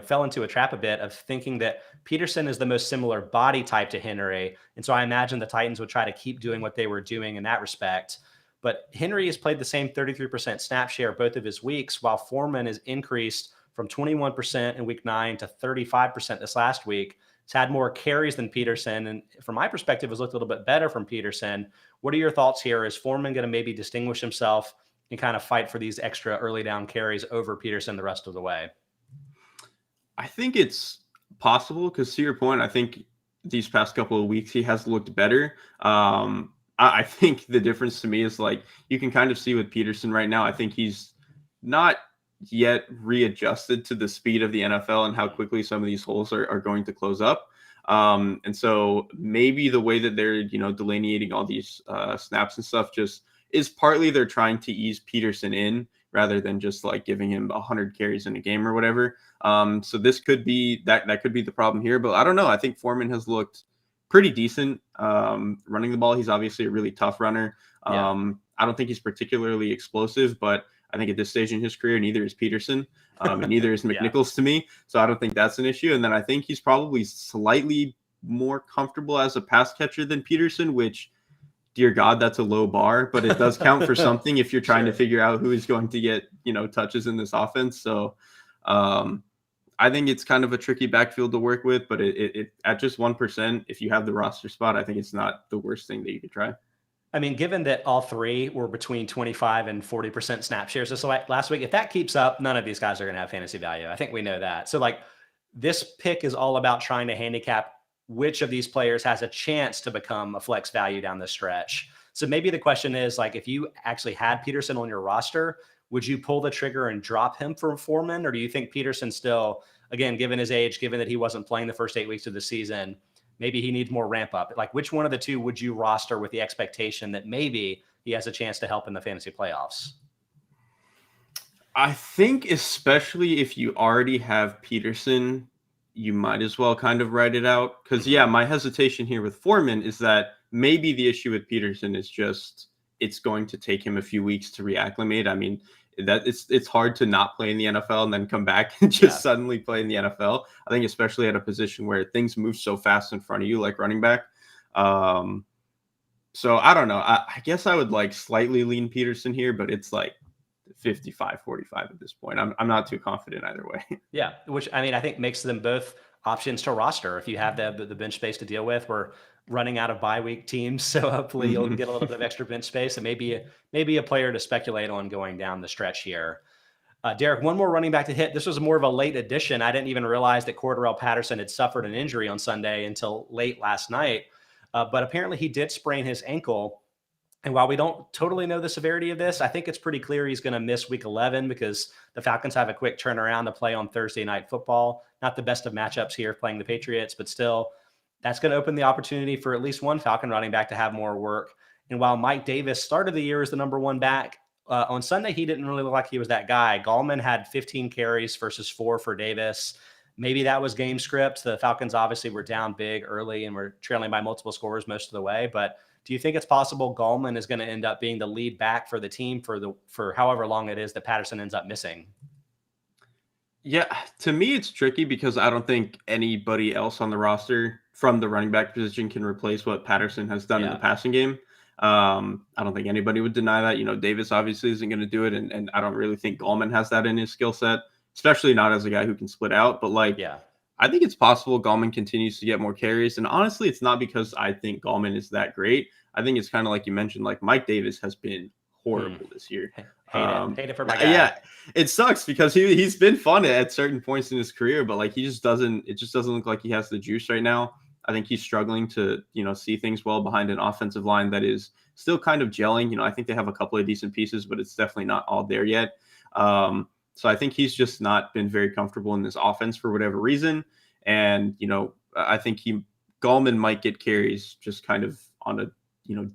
fell into a trap a bit of thinking that Peterson is the most similar body type to Henry. And so I imagine the Titans would try to keep doing what they were doing in that respect. But Henry has played the same 33% snap share both of his weeks, while Foreman has increased from 21% in week 9 to 35% this last week. He's had more carries than Peterson, and from my perspective, has looked a little bit better from Peterson. What are your thoughts here? Is Foreman going to maybe distinguish himself and kind of fight for these extra early down carries over Peterson the rest of the way? I think it's possible because, to your point, I think these past couple of weeks he has looked better. I think the difference to me is like you can kind of see with Peterson right now. I think he's not yet readjusted to the speed of the NFL and how quickly some of these holes are going to close up. And so maybe the way that they're, delineating all these snaps and stuff just is partly they're trying to ease Peterson in rather than just like giving him 100 carries in a game or whatever. So this could be that could be the problem here, but I don't know. I think Foreman has looked pretty decent running the ball. He's obviously a really tough runner. I don't think he's particularly explosive, but I think at this stage in his career, neither is Peterson, and neither is McNichols to me. So I don't think that's an issue. And then I think he's probably slightly more comfortable as a pass catcher than Peterson, which, dear God, that's a low bar, but it does count for something if you're trying to figure out who is going to get, touches in this offense. So I think it's kind of a tricky backfield to work with, but it at just 1%, if you have the roster spot, I think it's not the worst thing that you could try. I mean, given that all three were between 25 and 40% snap shares this last week, if that keeps up, none of these guys are going to have fantasy value. I think we know that. So like this pick is all about trying to handicap which of these players has a chance to become a flex value down the stretch. So maybe the question is like, if you actually had Peterson on your roster, would you pull the trigger and drop him for Foreman? Or do you think Peterson still, again, given his age, given that he wasn't playing the first 8 weeks of the season, maybe he needs more ramp up? Like which one of the two would you roster with the expectation that maybe he has a chance to help in the fantasy playoffs? I think especially if you already have Peterson, you might as well kind of write it out. Because, my hesitation here with Foreman is that maybe the issue with Peterson is just it's going to take him a few weeks to reacclimate. I mean, that it's hard to not play in the NFL and then come back and just suddenly play in the NFL. I think especially at a position where things move so fast in front of you, like running back. So I don't know. I guess I would like slightly lean Peterson here, but it's like 55-45 at this point. I'm not too confident either way. Yeah, which I mean, I think makes them both options to roster if you have the bench space to deal with. We're running out of bye week teams, so hopefully you'll get a little bit of extra bench space and maybe a player to speculate on going down the stretch here. Derrik, one more running back to hit. This was more of a late addition. I didn't even realize that Cordarrelle Patterson had suffered an injury on Sunday until late last night, but apparently he did sprain his ankle. And while we don't totally know the severity of this, I think it's pretty clear he's going to miss week 11 because the Falcons have a quick turnaround to play on Thursday Night Football. Not the best of matchups here playing the Patriots, but still, that's going to open the opportunity for at least one Falcon running back to have more work. And while Mike Davis started the year as the number one back, on Sunday, he didn't really look like he was that guy. Gallman had 15 carries versus 4 for Davis. Maybe that was game script. The Falcons obviously were down big early and were trailing by multiple scores most of the way, but Do you think it's possible Gallman is going to end up being the lead back for the team for however long it is that Patterson ends up missing? Yeah, to me, it's tricky because I don't think anybody else on the roster from the running back position can replace what Patterson has done in the Yeah. passing game. I don't think anybody would deny that. Davis obviously isn't going to do it, and I don't really think Gallman has that in his skill set, especially not as a guy who can split out. But Yeah. I think it's possible Gallman continues to get more carries, and honestly, it's not because I think Gallman is that great. I think it's kind of like you mentioned, like Mike Davis has been horrible this year. Hate it for my guy. Yeah, it sucks because he's been fun at certain points in his career, but it just doesn't look like he has the juice right now. I think he's struggling to, see things well behind an offensive line that is still kind of gelling. I think they have a couple of decent pieces, but it's definitely not all there yet. So I think he's just not been very comfortable in this offense for whatever reason. And, I think Gallman might get carries just kind of on a,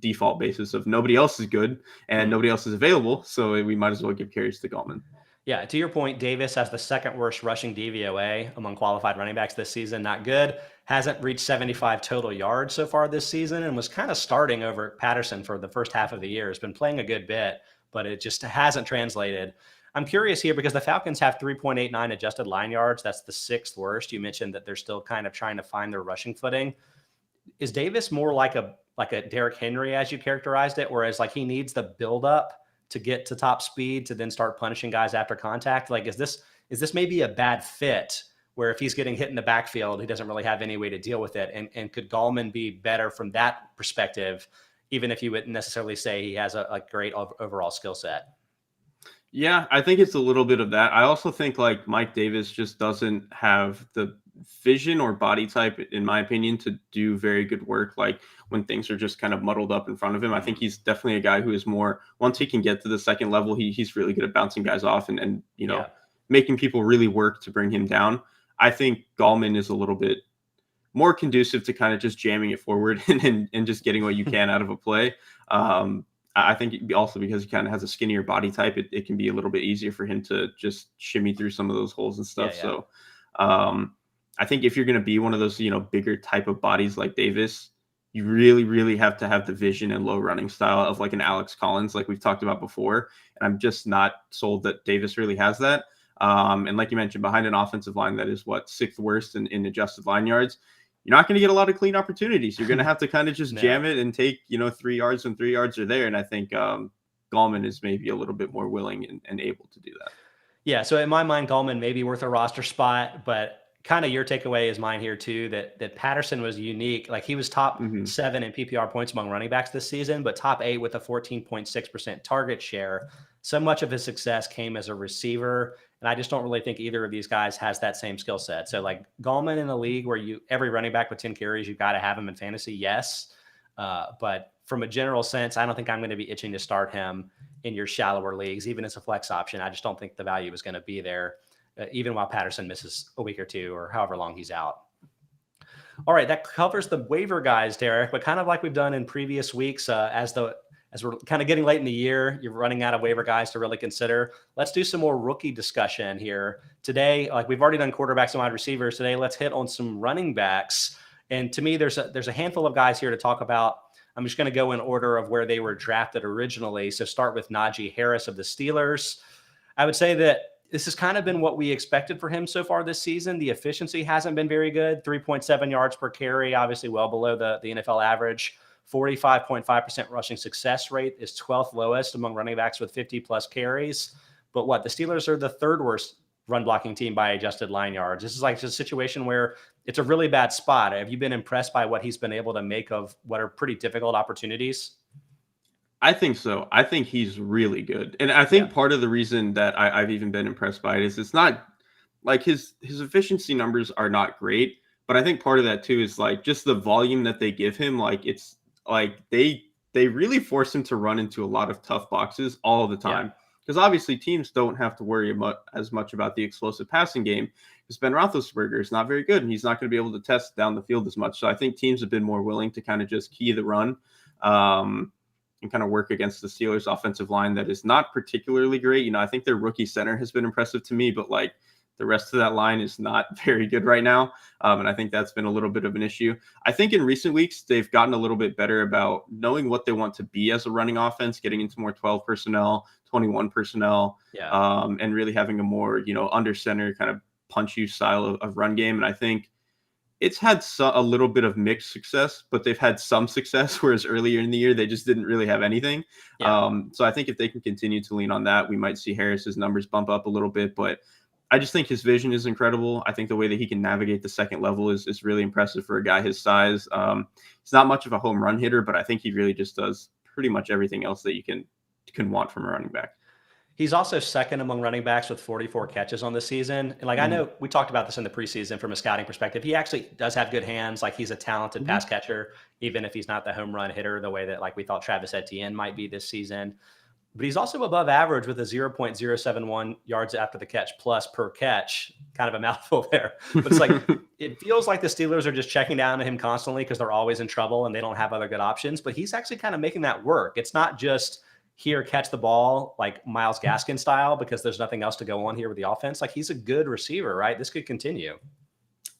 default basis of nobody else is good and nobody else is available. So we might as well give carries to Gallman. Yeah, to your point, Davis has the second worst rushing DVOA among qualified running backs this season. Not good. Hasn't reached 75 total yards so far this season and was kind of starting over Patterson for the first half of the year. Has been playing a good bit, but it just hasn't translated. I'm curious here because the Falcons have 3.89 adjusted line yards. That's the sixth worst. You mentioned that they're still kind of trying to find their rushing footing. Is Davis more like a Derrick Henry, as you characterized it, whereas he needs the buildup to get to top speed to then start punishing guys after contact? Is this maybe a bad fit where if he's getting hit in the backfield, he doesn't really have any way to deal with it? And could Gallman be better from that perspective, even if you wouldn't necessarily say he has a great overall skill set? Yeah, I think it's a little bit of that. I also think Mike Davis just doesn't have the vision or body type, in my opinion, to do very good work. When things are just kind of muddled up in front of him, I think he's definitely a guy who is more, once he can get to the second level, he's really good at bouncing guys off and making people really work to bring him down. I think Gallman is a little bit more conducive to kind of just jamming it forward and just getting what you can out of a play. I think also because he kind of has a skinnier body type, it can be a little bit easier for him to just shimmy through some of those holes and stuff. Yeah. So I think if you're going to be one of those, bigger type of bodies like Davis, you really, really have to have the vision and low running style of an Alex Collins, like we've talked about before. And I'm just not sold that Davis really has that. And like you mentioned, behind an offensive line that is sixth worst in adjusted line yards, you're not going to get a lot of clean opportunities. You're going to have to kind of just jam it and take, 3 yards when 3 yards are there. And I think Gallman is maybe a little bit more willing and able to do that. Yeah. So in my mind, Gallman may be worth a roster spot, but kind of your takeaway is mine here too, that Patterson was unique. He was top 7 in PPR points among running backs this season, but top 8 with a 14.6% target share. So much of his success came as a receiver. And I just don't really think either of these guys has that same skill set. So Gallman in a league where every running back with 10 carries, you've got to have him in fantasy. Yes. But from a general sense, I don't think I'm going to be itching to start him in your shallower leagues, even as a flex option. I just don't think the value is going to be there, even while Patterson misses a week or two or however long he's out. All right, that covers the waiver guys, Derek, but kind of like we've done in previous weeks, as we're kind of getting late in the year, you're running out of waiver guys to really consider. Let's do some more rookie discussion here. Today, we've already done quarterbacks and wide receivers. Today, let's hit on some running backs. And to me, there's a handful of guys here to talk about. I'm just going to go in order of where they were drafted originally. So start with Najee Harris of the Steelers. I would say that this has kind of been what we expected for him so far this season. The efficiency hasn't been very good. 3.7 yards per carry, obviously well below the NFL average. 45.5% rushing success rate is 12th lowest among running backs with 50-plus carries. But the Steelers are the third worst run blocking team by adjusted line yards. This is just a situation where it's a really bad spot. Have you been impressed by what he's been able to make of what are pretty difficult opportunities? I think so. I think he's really good. And I think part of the reason that I've even been impressed by it is it's not his efficiency numbers are not great, but I think part of that too is just the volume that they give him. It's they really force him to run into a lot of tough boxes all the time. Because obviously teams don't have to worry as much about the explosive passing game because Ben Roethlisberger is not very good and he's not going to be able to test down the field as much. So I think teams have been more willing to kind of just key the run and kind of work against the Steelers offensive line that is not particularly great. I think their rookie center has been impressive to me, but the rest of that line is not very good right now. And I think that's been a little bit of an issue. I think in recent weeks, they've gotten a little bit better about knowing what they want to be as a running offense, getting into more 12 personnel, 21 personnel, and really having a more, under center kind of punch you style of run game. And I think it's had a little bit of mixed success, but they've had some success, whereas earlier in the year, they just didn't really have anything. So I think if they can continue to lean on that, we might see Harris's numbers bump up a little bit. But I just think his vision is incredible. I think the way that he can navigate the second level is really impressive for a guy his size. He's not much of a home run hitter, but I think he really just does pretty much everything else that you can want from a running back. He's also second among running backs with 44 catches on the season. And I know we talked about this in the preseason from a scouting perspective. He actually does have good hands. He's a talented pass catcher, even if he's not the home run hitter the way that we thought Travis Etienne might be this season. But he's also above average with a 0.071 yards after the catch plus per catch. Kind of a mouthful there. But it's it feels like the Steelers are just checking down to him constantly because they're always in trouble and they don't have other good options. But he's actually kind of making that work. It's not just here, catch the ball like Myles Gaskin style because there's nothing else to go on here with the offense. He's a good receiver, right? This could continue.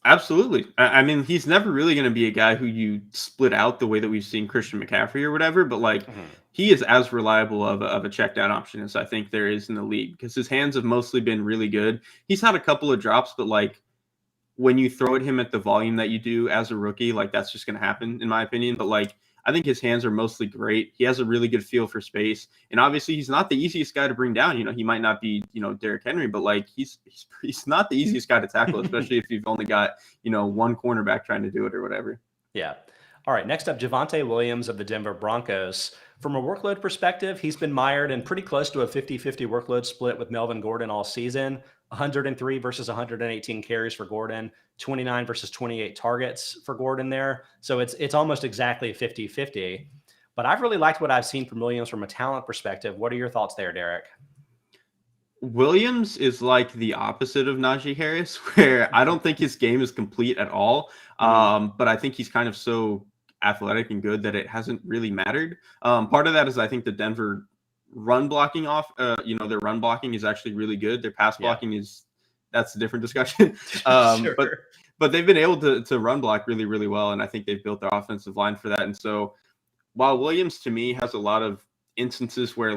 Absolutely. I mean, he's never really going to be a guy who you split out the way that we've seen Christian McCaffrey or whatever, but he is as reliable of a check down option as I think there is in the league because his hands have mostly been really good. He's had a couple of drops, but when you throw at him at the volume that you do as a rookie, that's just going to happen in my opinion. But I think his hands are mostly great. He has a really good feel for space. And obviously he's not the easiest guy to bring down. He might not be, Derrick Henry, but he's not the easiest guy to tackle, especially if you've only got, one cornerback trying to do it or whatever. Yeah. All right. Next up, Javonte Williams of the Denver Broncos. From a workload perspective, he's been mired in pretty close to a 50-50 workload split with Melvin Gordon all season. 103 versus 118 carries for Gordon, 29 versus 28 targets for Gordon there. So it's almost exactly 50-50. But I've really liked what I've seen from Williams from a talent perspective. What are your thoughts there, Derek? Williams is like the opposite of Najee Harris, where I don't think his game is complete at all. But I think he's kind of so athletic and good that it hasn't really mattered. Part of that is I think the Denver run blocking their run blocking is actually really good. Their pass blocking that's a different discussion. Sure. But they've been able to run block really, really well. And I think they've built their offensive line for that. And so while Williams to me has a lot of instances where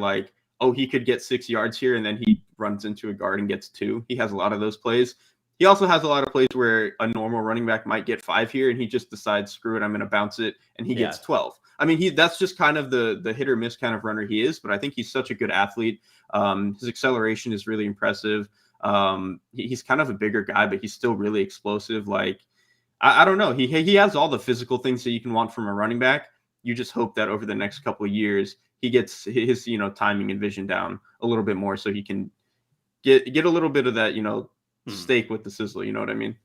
he could get 6 yards here and then he runs into a guard and gets 2. He has a lot of those plays. He also has a lot of plays where a normal running back might get 5 here and he just decides, screw it, I'm going to bounce it. And he gets 12. I mean, that's just kind of the hit or miss kind of runner he is, but I think he's such a good athlete. His acceleration is really impressive. He's kind of a bigger guy, but he's still really explosive. I don't know. He has all the physical things that you can want from a running back. You just hope that over the next couple of years, he gets his, timing and vision down a little bit more so he can get a little bit of that, steak with the sizzle. You know what I mean?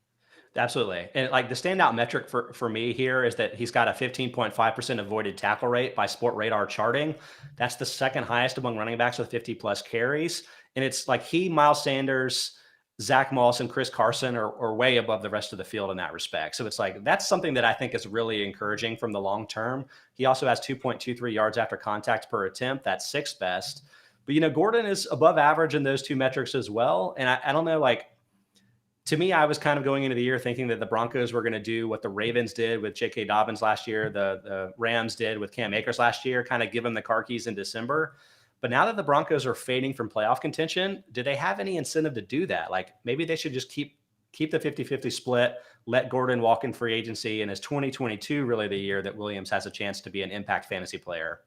Absolutely. And the standout metric for me here is that he's got a 15.5% avoided tackle rate by Sport Radar charting. That's the second highest among running backs with 50 plus carries. And it's he, Miles Sanders, Zach Moss, and Chris Carson are way above the rest of the field in that respect. So it's that's something that I think is really encouraging from the long term. He also has 2.23 yards after contact per attempt. That's sixth best. But, Gordon is above average in those two metrics as well. And I don't know, to me, I was kind of going into the year thinking that the Broncos were going to do what the Ravens did with J.K. Dobbins last year, the Rams did with Cam Akers last year, kind of give him the car keys in December. But now that the Broncos are fading from playoff contention, do they have any incentive to do that? Maybe they should just keep the 50-50 split, let Gordon walk in free agency, and is 2022 really the year that Williams has a chance to be an impact fantasy player?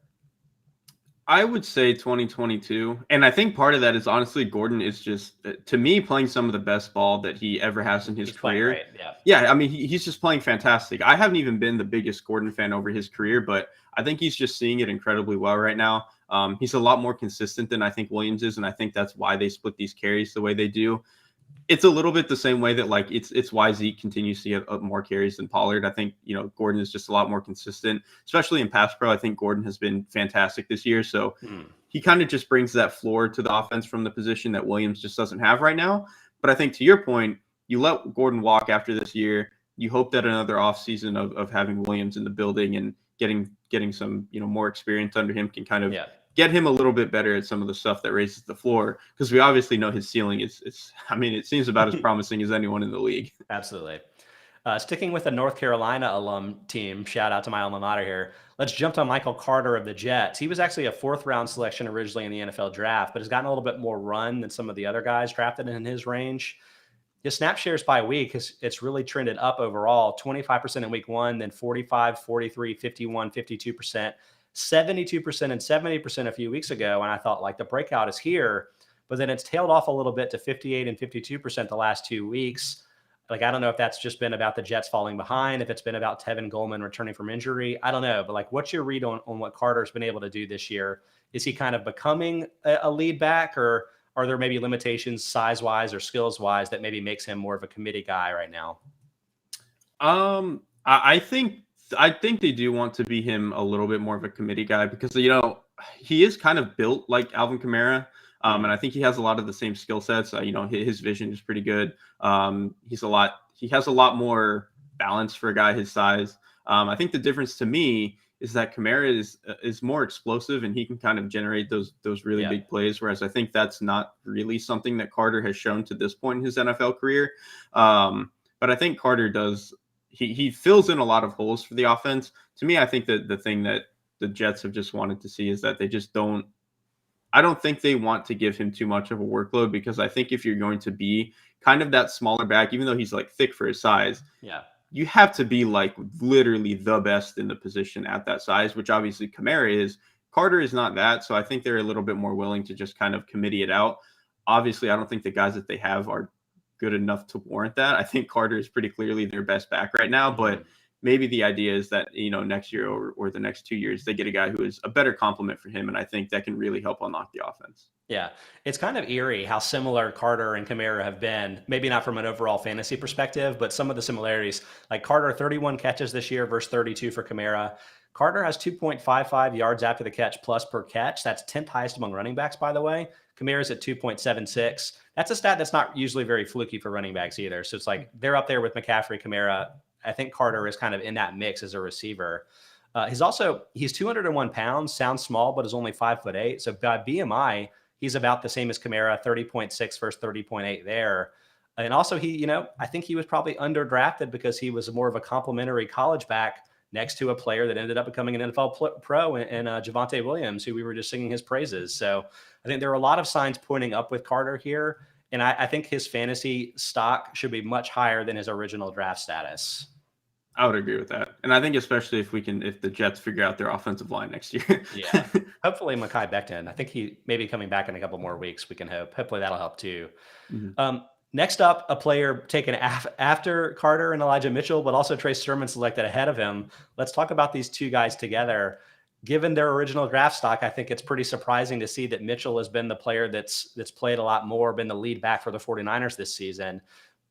I would say 2022. And I think part of that is honestly, Gordon is just, to me, playing some of the best ball that he ever has in his career. Yeah. I mean, he's just playing fantastic. I haven't even been the biggest Gordon fan over his career, but I think he's just seeing it incredibly well right now. He's a lot more consistent than I think Williams is. And I think that's why they split these carries the way they do. It's a little bit the same way that it's why Zeke continues to get more carries than Pollard. I think, Gordon is just a lot more consistent, especially in pass pro. I think Gordon has been fantastic this year. So he kind of just brings that floor to the offense from the position that Williams just doesn't have right now. But I think to your point, you let Gordon walk after this year. You hope that another offseason of having Williams in the building and getting some, more experience under him can kind of get him a little bit better at some of the stuff that raises the floor, because we obviously know his ceiling it seems about as promising as anyone in the league. Absolutely. Sticking with the North Carolina alum team, shout out to my alma mater here. Let's jump to Michael Carter of the Jets. He was actually a 4th-round selection originally in the NFL draft, but has gotten a little bit more run than some of the other guys drafted in his range. His snap shares by week, it's really trended up overall, 25% in week 1, then 45, 43, 51, 52%, 72%, and 70% a few weeks ago. And I thought, like, the breakout is here, but then it's tailed off a little bit to 58 and 52% the last 2 weeks. Like, I don't know if that's just been about the Jets falling behind, if it's been about Tevin Gallman returning from injury. I don't know. But, like, what's your read on what Carter's been able to do this year? Is he kind of becoming a lead back, or are there maybe limitations size-wise or skills-wise that maybe makes him more of a committee guy right now? I think they do want to be him a little bit more of a committee guy, because, he is kind of built like Alvin Kamara. And I think he has a lot of the same skill sets. His vision is pretty good. He has a lot more balance for a guy his size. I think the difference to me is that Kamara is more explosive, and he can kind of generate those really big plays. Whereas I think that's not really something that Carter has shown to this point in his NFL career. But I think Carter does, he fills in a lot of holes for the offense. To me, I think that the thing that the Jets have just wanted to see is that they just I don't think they want to give him too much of a workload, because I think if you're going to be kind of that smaller back, even though he's like thick for his size, you have to be like literally the best in the position at that size, which obviously Kamara is. Carter is not that. So I think they're a little bit more willing to just kind of committee it out. Obviously, I don't think the guys that they have are good enough to warrant that. I think Carter is pretty clearly their best back right now, but maybe the idea is that, next year or the next 2 years, they get a guy who is a better complement for him. And I think that can really help unlock the offense. Yeah. It's kind of eerie how similar Carter and Kamara have been, maybe not from an overall fantasy perspective, but some of the similarities, like Carter, 31 catches this year versus 32 for Kamara. Carter has 2.55 yards after the catch plus per catch. That's 10th highest among running backs, by the way. Kamara's at 2.76. That's a stat that's not usually very fluky for running backs either. So it's like they're up there with McCaffrey, Kamara. I think Carter is kind of in that mix as a receiver. He's 201 pounds, sounds small, but is only 5'8". So by BMI, he's about the same as Kamara, 30.6 versus 30.8 there. And also I think he was probably underdrafted because he was more of a complimentary college back next to a player that ended up becoming an NFL pro in Javonte Williams, who we were just singing his praises. So I think there are a lot of signs pointing up with Carter here. And I think his fantasy stock should be much higher than his original draft status. I would agree with that. And I think especially if the Jets figure out their offensive line next year. Yeah. Hopefully Mekhi Becton. I think he may be coming back in a couple more weeks. We can hope. Hopefully that'll help too. Mm-hmm. Next up, a player taken after Carter and Elijah Mitchell, but also Trey Sermon selected ahead of him. Let's talk about these two guys together. Given their original draft stock, I think it's pretty surprising to see that Mitchell has been the player that's played a lot more, been the lead back for the 49ers this season.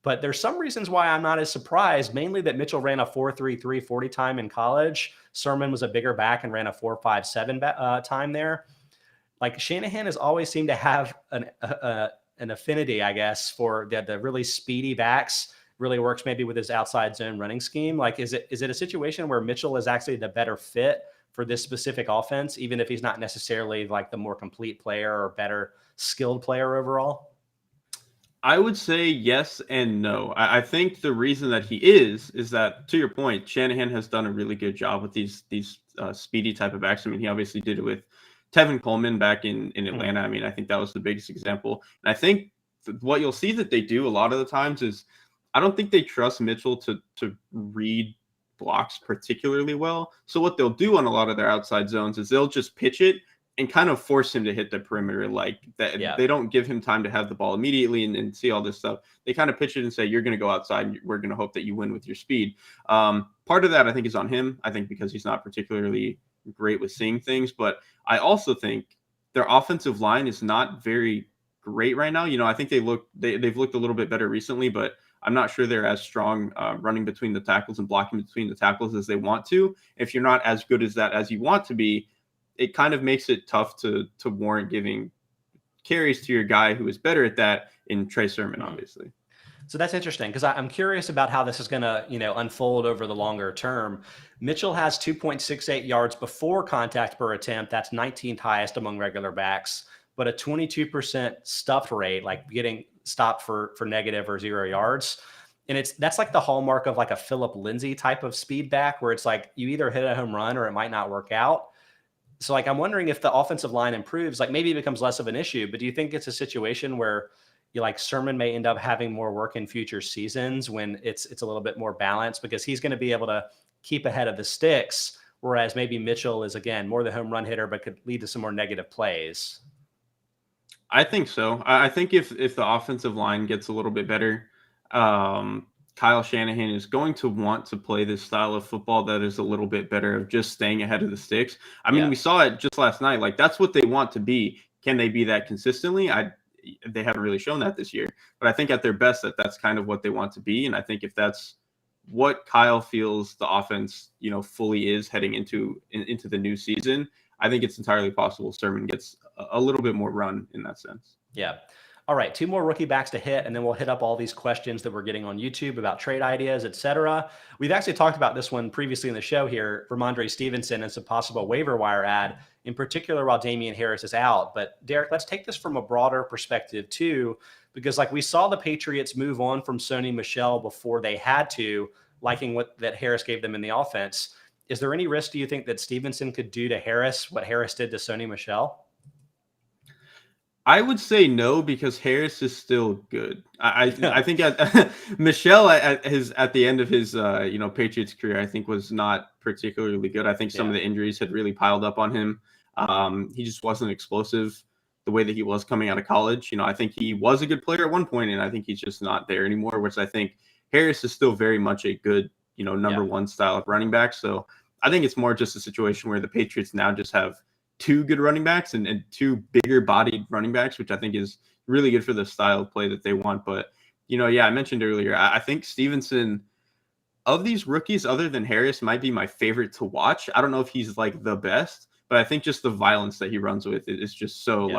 But there's some reasons why I'm not as surprised, mainly that Mitchell ran a 4.33 40 time in college. Sermon was a bigger back and ran a 4.57 time there. Like, Shanahan has always seemed to have an affinity, I guess, for the really speedy backs. Really works maybe with his outside zone running scheme. Like, is it a situation where Mitchell is actually the better fit for this specific offense, even if he's not necessarily like the more complete player or better skilled player overall? I would say yes and no. I think the reason that he is that, to your point, Shanahan has done a really good job with these speedy type of backs. I mean, he obviously did it with Tevin Coleman back in Atlanta. I mean, I think that was the biggest example. And I think what you'll see that they do a lot of the times is, I don't think they trust Mitchell to read blocks particularly well. So what they'll do on a lot of their outside zones is they'll just pitch it and kind of force him to hit the perimeter like that. Yeah. They don't give him time to have the ball immediately and see all this stuff. They kind of pitch it and say, you're going to go outside and we're going to hope that you win with your speed. Part of that, I think, is on him. I think because he's not particularly great with seeing things, but I also think their offensive line is not very great right now. I think they've looked a little bit better recently, but I'm not sure they're as strong running between the tackles and blocking between the tackles as they want to. If you're not as good as that as you want to be, it kind of makes it tough to warrant giving carries to your guy who is better at that in Trey Sermon, obviously. So that's interesting because I'm curious about how this is going to, unfold over the longer term. Mitchell has 2.68 yards before contact per attempt. That's 19th highest among regular backs, but a 22% stuffed rate, like getting stopped for negative or 0 yards. And that's like the hallmark of like a Philip Lindsay type of speed back where it's like you either hit a home run or it might not work out. So like I'm wondering if the offensive line improves, like maybe it becomes less of an issue, but do you think it's a situation where you like Sermon may end up having more work in future seasons when it's a little bit more balanced because he's going to be able to keep ahead of the sticks, whereas maybe Mitchell is again more the home run hitter but could lead to some more negative plays? I think so. I think if the offensive line gets a little bit better, Kyle Shanahan is going to want to play this style of football that is a little bit better of just staying ahead of the sticks. I mean, we saw it just last night. Like that's what they want to be. Can they be that consistently? They haven't really shown that this year, but I think at their best that's kind of what they want to be. And I think if that's what Kyle feels the offense, fully is heading into the new season, I think it's entirely possible Sermon gets a little bit more run in that sense. Yeah. All right, 2 more rookie backs to hit, and then we'll hit up all these questions that we're getting on YouTube about trade ideas, etc. We've actually talked about this one previously in the show here, Rhamondre Stevenson and some possible waiver wire ad, in particular while Damian Harris is out. But Derrik, let's take this from a broader perspective too, because like we saw the Patriots move on from Sony Michel before they had to, liking that Harris gave them in the offense. Is there any risk, do you think, that Stevenson could do to Harris what Harris did to Sony Michel? I would say no because Harris is still good. I think Michel at the end of his Patriots career, I think was not particularly good. I think some of the injuries had really piled up on him. He just wasn't explosive the way that he was coming out of college. I think he was a good player at one point, and I think he's just not there anymore. Which I think Harris is still very much a good number one style of running back. So I think it's more just a situation where the Patriots now just have 2 good running backs and 2 bigger bodied running backs, which I think is really good for the style of play that they want. But, I mentioned earlier, I think Stevenson, of these rookies, other than Harris, might be my favorite to watch. I don't know if he's like the best, but I think just the violence that he runs with is just so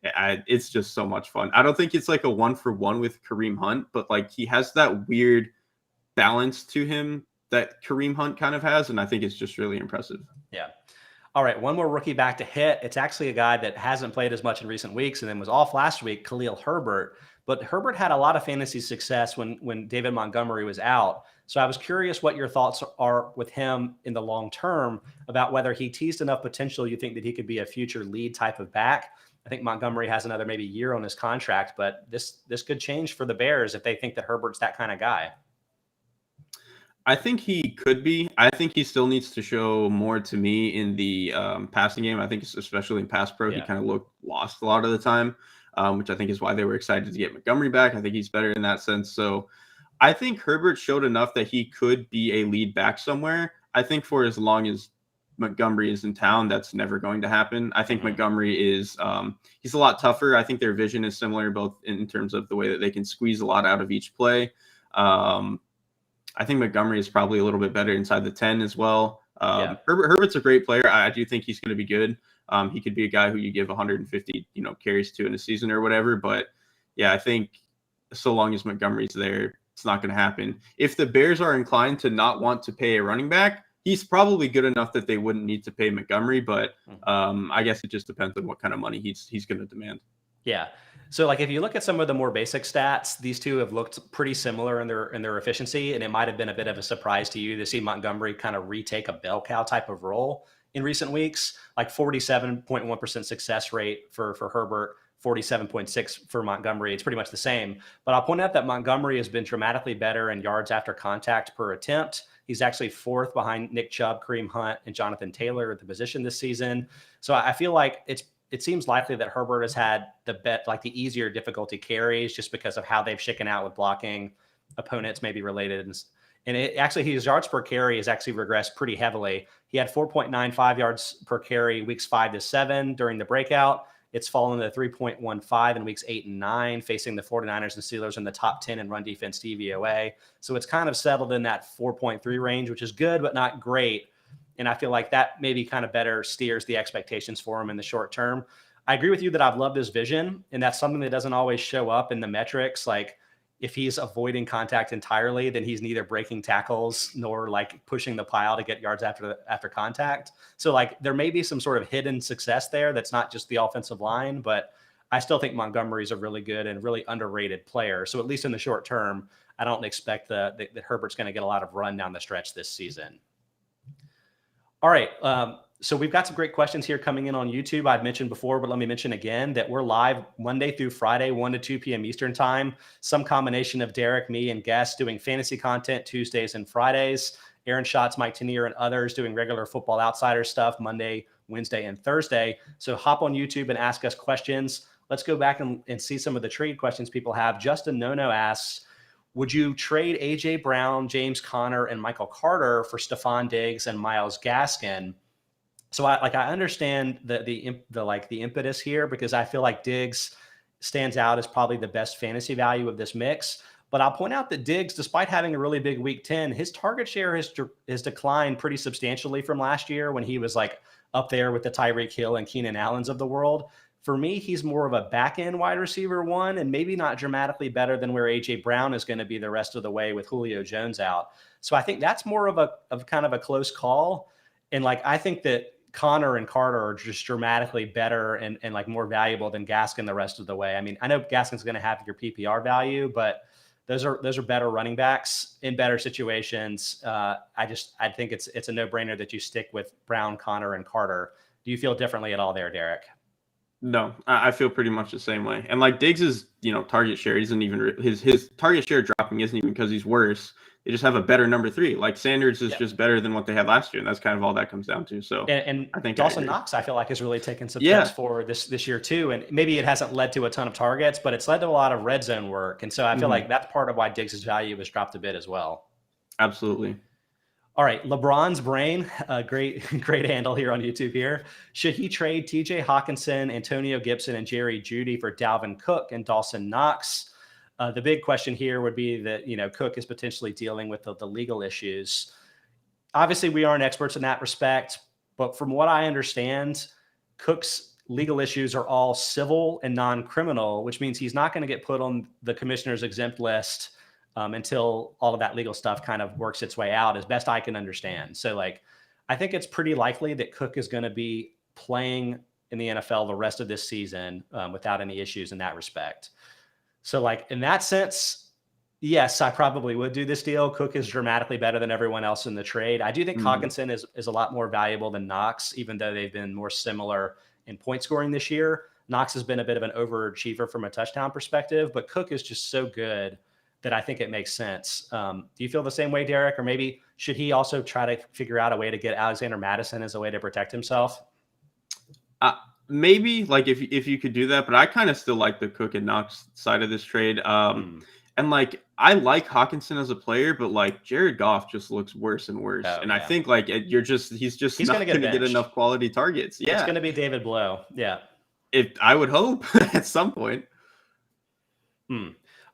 it's just so much fun. I don't think it's like a 1-for-1 with Kareem Hunt, but like he has that weird balance to him that Kareem Hunt kind of has. And I think it's just really impressive. Yeah. All right, 1 more rookie back to hit. It's actually a guy that hasn't played as much in recent weeks and then was off last week, Khalil Herbert. But Herbert had a lot of fantasy success when David Montgomery was out. So I was curious what your thoughts are with him in the long term about whether he teased enough potential you think that he could be a future lead type of back. I think Montgomery has another maybe year on his contract, but this could change for the Bears if they think that Herbert's that kind of guy. I think he could be. I think he still needs to show more to me in the passing game. I think especially in pass pro, he kind of looked lost a lot of the time, which I think is why they were excited to get Montgomery back. I think he's better in that sense. So I think Herbert showed enough that he could be a lead back somewhere. I think for as long as Montgomery is in town, that's never going to happen. I think Montgomery is he's a lot tougher. I think their vision is similar both in terms of the way that they can squeeze a lot out of each play. I think Montgomery is probably a little bit better inside the 10 as well. Herbert's a great player. I do think he's going to be good. He could be a guy who you give 150, carries to in a season or whatever. But yeah, I think so long as Montgomery's there, it's not going to happen. If the Bears are inclined to not want to pay a running back, he's probably good enough that they wouldn't need to pay Montgomery. But I guess it just depends on what kind of money he's going to demand. Yeah. So like if you look at some of the more basic stats, these two have looked pretty similar in their efficiency, and it might have been a bit of a surprise to you to see Montgomery kind of retake a bell cow type of role in recent weeks, like 47.1% success rate for Herbert, 47.6 for Montgomery. It's pretty much the same. But I'll point out that Montgomery has been dramatically better in yards after contact per attempt. He's actually 4th behind Nick Chubb, Kareem Hunt, and Jonathan Taylor at the position this season. So I feel like it seems likely that Herbert has had the easier difficulty carries just because of how they've shaken out with blocking opponents, maybe related. And his yards per carry has actually regressed pretty heavily. He had 4.95 yards per carry weeks 5 to 7 during the breakout. It's fallen to 3.15 in weeks 8 and 9, facing the 49ers and Steelers in the top 10 in run defense DVOA. So it's kind of settled in that 4.3 range, which is good, but not great. And I feel like that maybe kind of better steers the expectations for him in the short term. I agree with you that I've loved his vision, and that's something that doesn't always show up in the metrics. Like, if he's avoiding contact entirely, then he's neither breaking tackles nor like pushing the pile to get yards after contact. So like there may be some sort of hidden success there that's not just the offensive line, but I still think Montgomery's a really good and really underrated player. So at least in the short term, I don't expect that Herbert's going to get a lot of run down the stretch this season. All right. So we've got some great questions here coming in on YouTube. I've mentioned before, but let me mention again that we're live Monday through Friday, 1 to 2 p.m. Eastern time. Some combination of Derrik, me, and guests doing fantasy content Tuesdays and Fridays. Aaron Schatz, Mike Tanier, and others doing regular Football Outsider stuff Monday, Wednesday, and Thursday. So hop on YouTube and ask us questions. Let's go back and see some of the trade questions people have. Justin Nono asks, would you trade A.J. Brown, James Conner, and Michael Carter for Stephon Diggs and Myles Gaskin? So I understand the impetus here, because I feel like Diggs stands out as probably the best fantasy value of this mix. But I'll point out that Diggs, despite having a really big week 10, his target share has declined pretty substantially from last year when he was like up there with the Tyreek Hill and Keenan Allens of the world. For me, he's more of a back-end wide receiver one, and maybe not dramatically better than where A.J. Brown is going to be the rest of the way with Julio Jones out. So I think that's more of kind of a close call. And like, I think that Connor and Carter are just dramatically better and like more valuable than Gaskin the rest of the way. I mean, I know Gaskin's going to have your PPR value, but those are better running backs in better situations. I think it's a no-brainer that you stick with Brown, Connor, and Carter. Do you feel differently at all there, Derrik? No, I feel pretty much the same way. And like Diggs's, target share isn't even his target share dropping isn't even because he's worse. They just have a better number 3. Like Sanders is just better than what they had last year, and that's kind of all that comes down to. So and I think Dawson Knox, I feel like, has really taken some steps for this year too. And maybe it hasn't led to a ton of targets, but it's led to a lot of red zone work. And so I feel like that's part of why Diggs's value has dropped a bit as well. Absolutely. All right, LeBron's Brain, great handle here on YouTube here. Should he trade TJ Hawkinson, Antonio Gibson, and Jerry Jeudy for Dalvin Cook and Dawson Knox? The big question here would be that, Cook is potentially dealing with the legal issues. Obviously, we aren't experts in that respect, but from what I understand, Cook's legal issues are all civil and non-criminal, which means he's not going to get put on the commissioner's exempt list until all of that legal stuff kind of works its way out, as best I can understand. So I think it's pretty likely that Cook is going to be playing in the NFL the rest of this season without any issues in that respect. So in that sense, yes, I probably would do this deal. Cook is dramatically better than everyone else in the trade. I do think Hawkinson is a lot more valuable than Knox, even though they've been more similar in point scoring this year. Knox has been a bit of an overachiever from a touchdown perspective, but Cook is just so good that I think it makes sense. Do you feel the same way, Derrik? Or maybe should he also try to figure out a way to get Alexander Mattison as a way to protect himself? Maybe if you could do that, but I kind of still like the Cook and Knox side of this trade. And I like Hawkinson as a player, but Jared Goff just looks worse and worse. I think he's not going to get enough quality targets. Yeah, it's going to be David Blow. Yeah, I would hope at some point.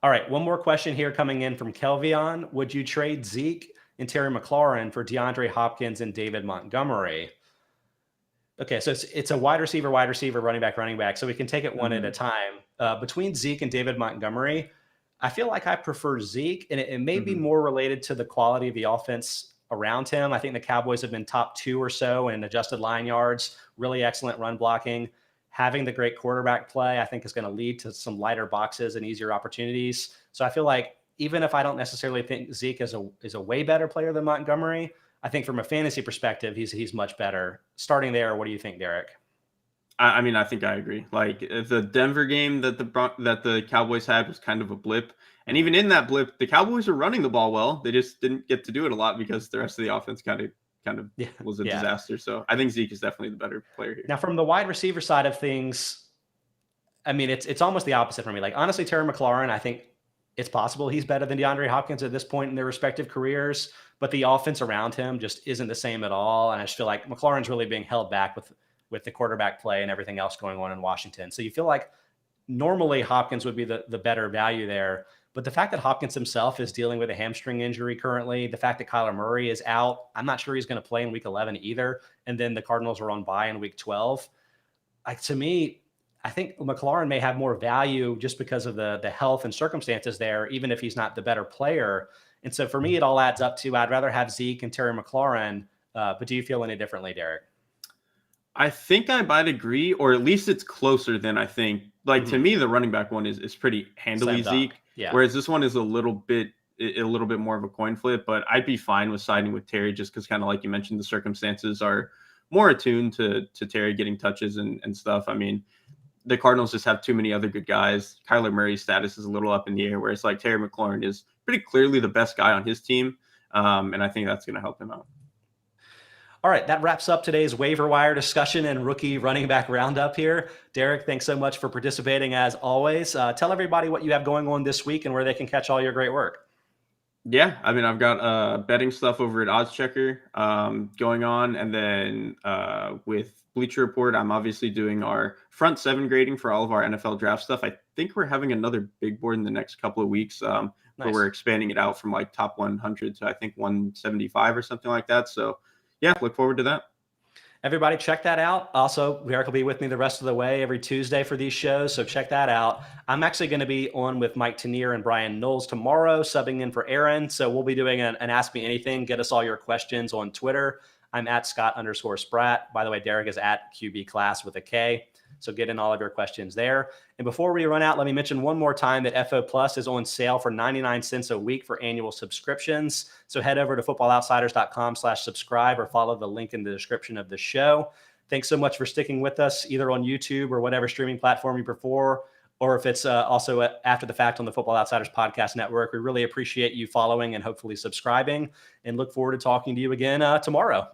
All right, one more question here coming in from Kelvion. Would you trade Zeke and Terry McLaurin for DeAndre Hopkins and David Montgomery? Okay, so it's a wide receiver, running back. So we can take it one at a time. Between Zeke and David Montgomery, I feel like I prefer Zeke, and it may be more related to the quality of the offense around him. I think the Cowboys have been top 2 or so in adjusted line yards, really excellent run blocking. Having the great quarterback play, I think, is going to lead to some lighter boxes and easier opportunities. So I feel like even if I don't necessarily think Zeke is a way better player than Montgomery, I think from a fantasy perspective, he's much better. Starting there, what do you think, Derrik? I mean, I think I agree. The Denver game that the Cowboys had was kind of a blip. And even in that blip, the Cowboys are running the ball well. They just didn't get to do it a lot because the rest of the offense kind of was a disaster. So I think Zeke is definitely the better player here. Now, from the wide receiver side of things, I mean, it's almost the opposite for me. Honestly, Terry McLaurin, I think it's possible he's better than DeAndre Hopkins at this point in their respective careers, but the offense around him just isn't the same at all. And I just feel like McLaurin's really being held back with the quarterback play and everything else going on in Washington. So you feel like normally Hopkins would be the better value there. But the fact that Hopkins himself is dealing with a hamstring injury currently, the fact that Kyler Murray is out, I'm not sure he's going to play in week 11 either. And then the Cardinals are on bye in week 12. To me, I think McLaurin may have more value just because of the health and circumstances there, even if he's not the better player. And so for me, it all adds up to I'd rather have Zeke and Terry McLaurin. But do you feel any differently, Derrik? I think I might agree, or at least it's closer than I think. Like to me, the running back one is pretty handily Zeke, yeah. Whereas this one is a little bit more of a coin flip. But I'd be fine with siding with Terry just because, kind of like you mentioned, the circumstances are more attuned to Terry getting touches and stuff. I mean, the Cardinals just have too many other good guys. Kyler Murray's status is a little up in the air, whereas like Terry McLaurin is pretty clearly the best guy on his team, and I think that's going to help him out. All right, that wraps up today's waiver wire discussion and rookie running back roundup here. Derrik, thanks so much for participating as always. Tell everybody what you have going on this week and where they can catch all your great work. Yeah, I mean, I've got betting stuff over at Odds Checker going on, and then with Bleacher Report, I'm obviously doing our front seven grading for all of our NFL draft stuff. I think we're having another big board in the next couple of weeks where we're expanding it out from like top 100 to I think 175 or something like that. So yeah, look forward to that. Everybody check that out. Also, Derrik will be with me the rest of the way every Tuesday for these shows, so check that out. I'm actually going to be on with Mike Tanier and Brian Knowles tomorrow, subbing in for Aaron. So we'll be doing an Ask Me Anything. Get us all your questions on Twitter. I'm at Scott_Spratt. By the way, Derrik is at QB Class with a K. So get in all of your questions there. And before we run out, let me mention one more time that FO Plus is on sale for 99 cents a week for annual subscriptions. So head over to footballoutsiders.com/subscribe or follow the link in the description of the show. Thanks so much for sticking with us either on YouTube or whatever streaming platform you prefer, or if it's also after the fact on the Football Outsiders Podcast Network. We really appreciate you following and hopefully subscribing, and look forward to talking to you again tomorrow.